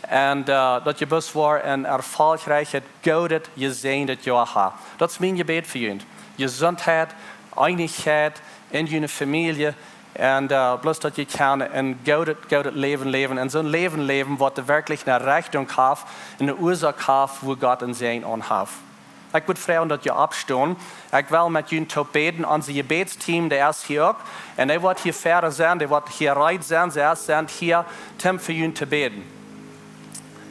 En dat je best wel een erfolgreich, het gouden, gezegenud jaar hebt. Dat is mijn gebed voor jullie. Gezondheid, einigheid in je familie. En bloß dat je kan een gouden leven leven. En zo'n leven leven wat er werkelijk naar Rechtunk heeft. En de oorzaak heeft waar God en zijn aan heeft. Ik wil vragen dat je opstaan. Ik wil met jullie te beden. Onze gebedsteam, die is hier ook. En die wordt hier verder zijn, die wordt hier reit zijn. Ze zijn hier om voor jullie te beden.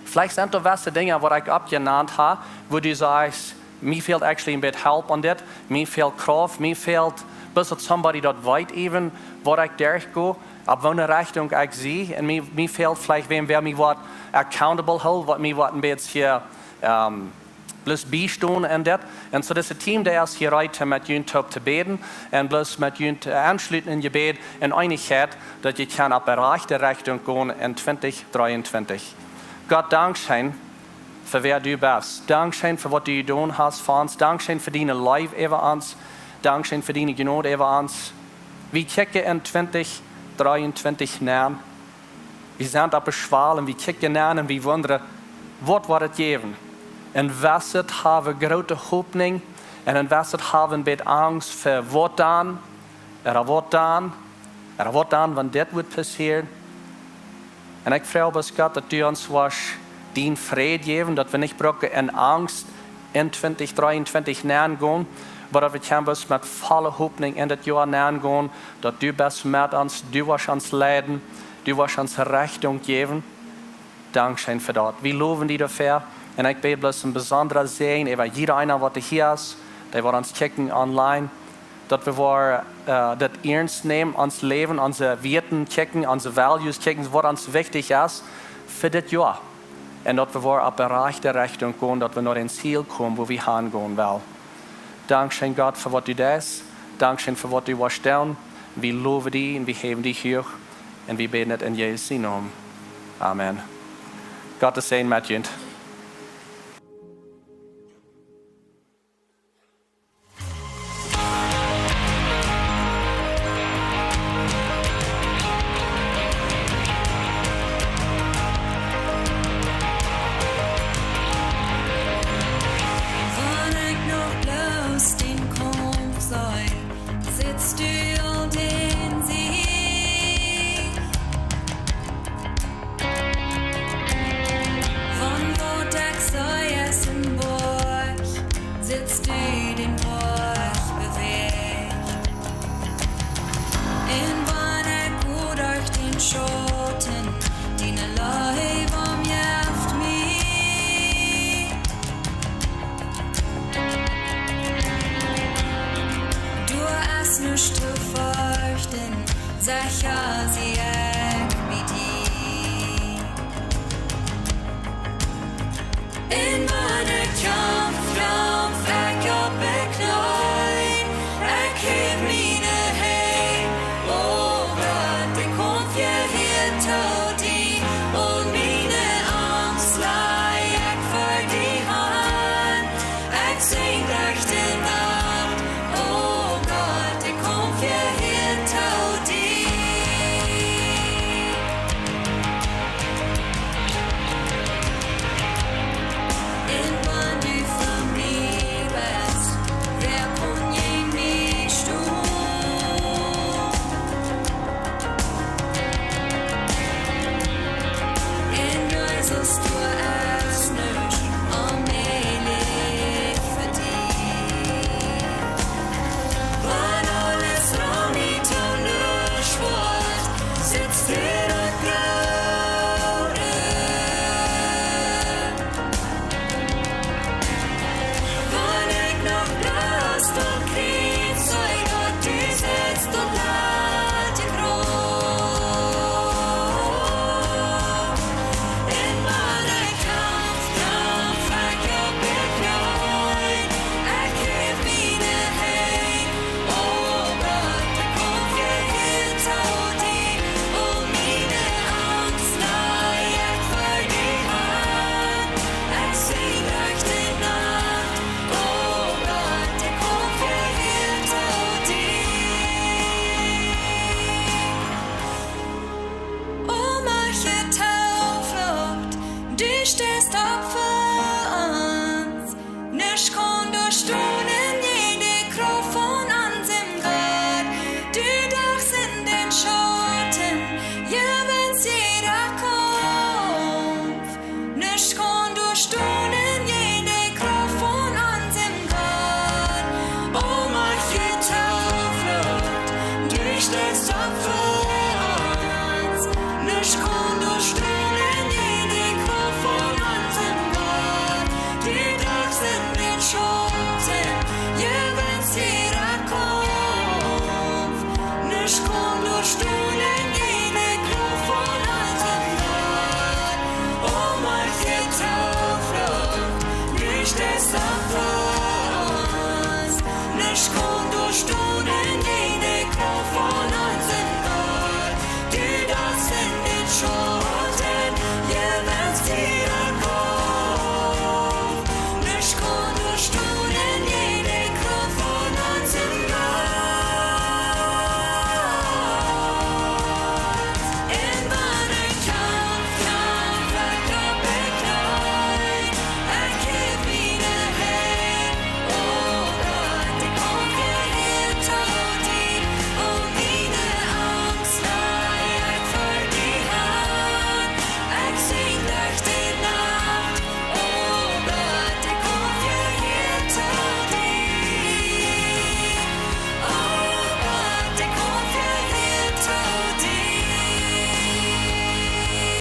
Vielleicht sind da welche Dinge, die ich abgenannt habe, wo du sagst, mir fehlt actually ein bisschen help an das, mir fehlt Kraft, mir fehlt bis somebody dort weit even, wo ich durchgehe, ab welcher Richtung ich sehe, und mir fehlt vielleicht, wer mir was accountable hält, was mir was ein bisschen bloß beistehen und das. Und so das ist ein Team, der ist hier heute mit ihnen zu beten und bloß mit ihnen anschließen in Gebet in Einigkeit, dass ihr kann ab der rechten Richtung gehen in 2023. Gott, Dankeschön für wer du bist. Dankeschön für was du getan hast für uns. Dankeschön für deine Liebe über uns. Dankeschön für deine Gnade über uns. Wir kicken in 2023 nach. Wir sind auf der Schwal und wir kicken nach und wir wundern, was wird es geben? Und was haben wir große Hoffnung und was haben wir ein bisschen Angst für was dann? Oder was dann? Oder was dann, wenn das wird passieren? Und ich frage Gott, dass du uns den Frieden geben, dass wir nicht brauchen in Angst in 2023 nähern gehen, aber dass wir mit voller Hoffnung in das Jahr nähern gehen, dass du bist mit uns, du wirst uns leiden, du wirst uns Rechtung geben. Dankeschön für das. Wir loben dich dafür. Und ich bete bloß ein besonderer Segen über jeder einer, der hier ist, der wird uns kicken online. Dat we dat ernst nemen, ons leven, onze werten kijken, onze values kijken, wat ons wichtig is voor dit jaar. En dat we op de rechte richting gaan, dat we naar een ziel komen, waar we heen gaan willen. Dankzij God voor wat u doet. Dankzij voor wat u was doen. We loven die en we geven die hoog. En we bidden het in Jezus' naam. Amen. God is zijn met jullie. Sing recht in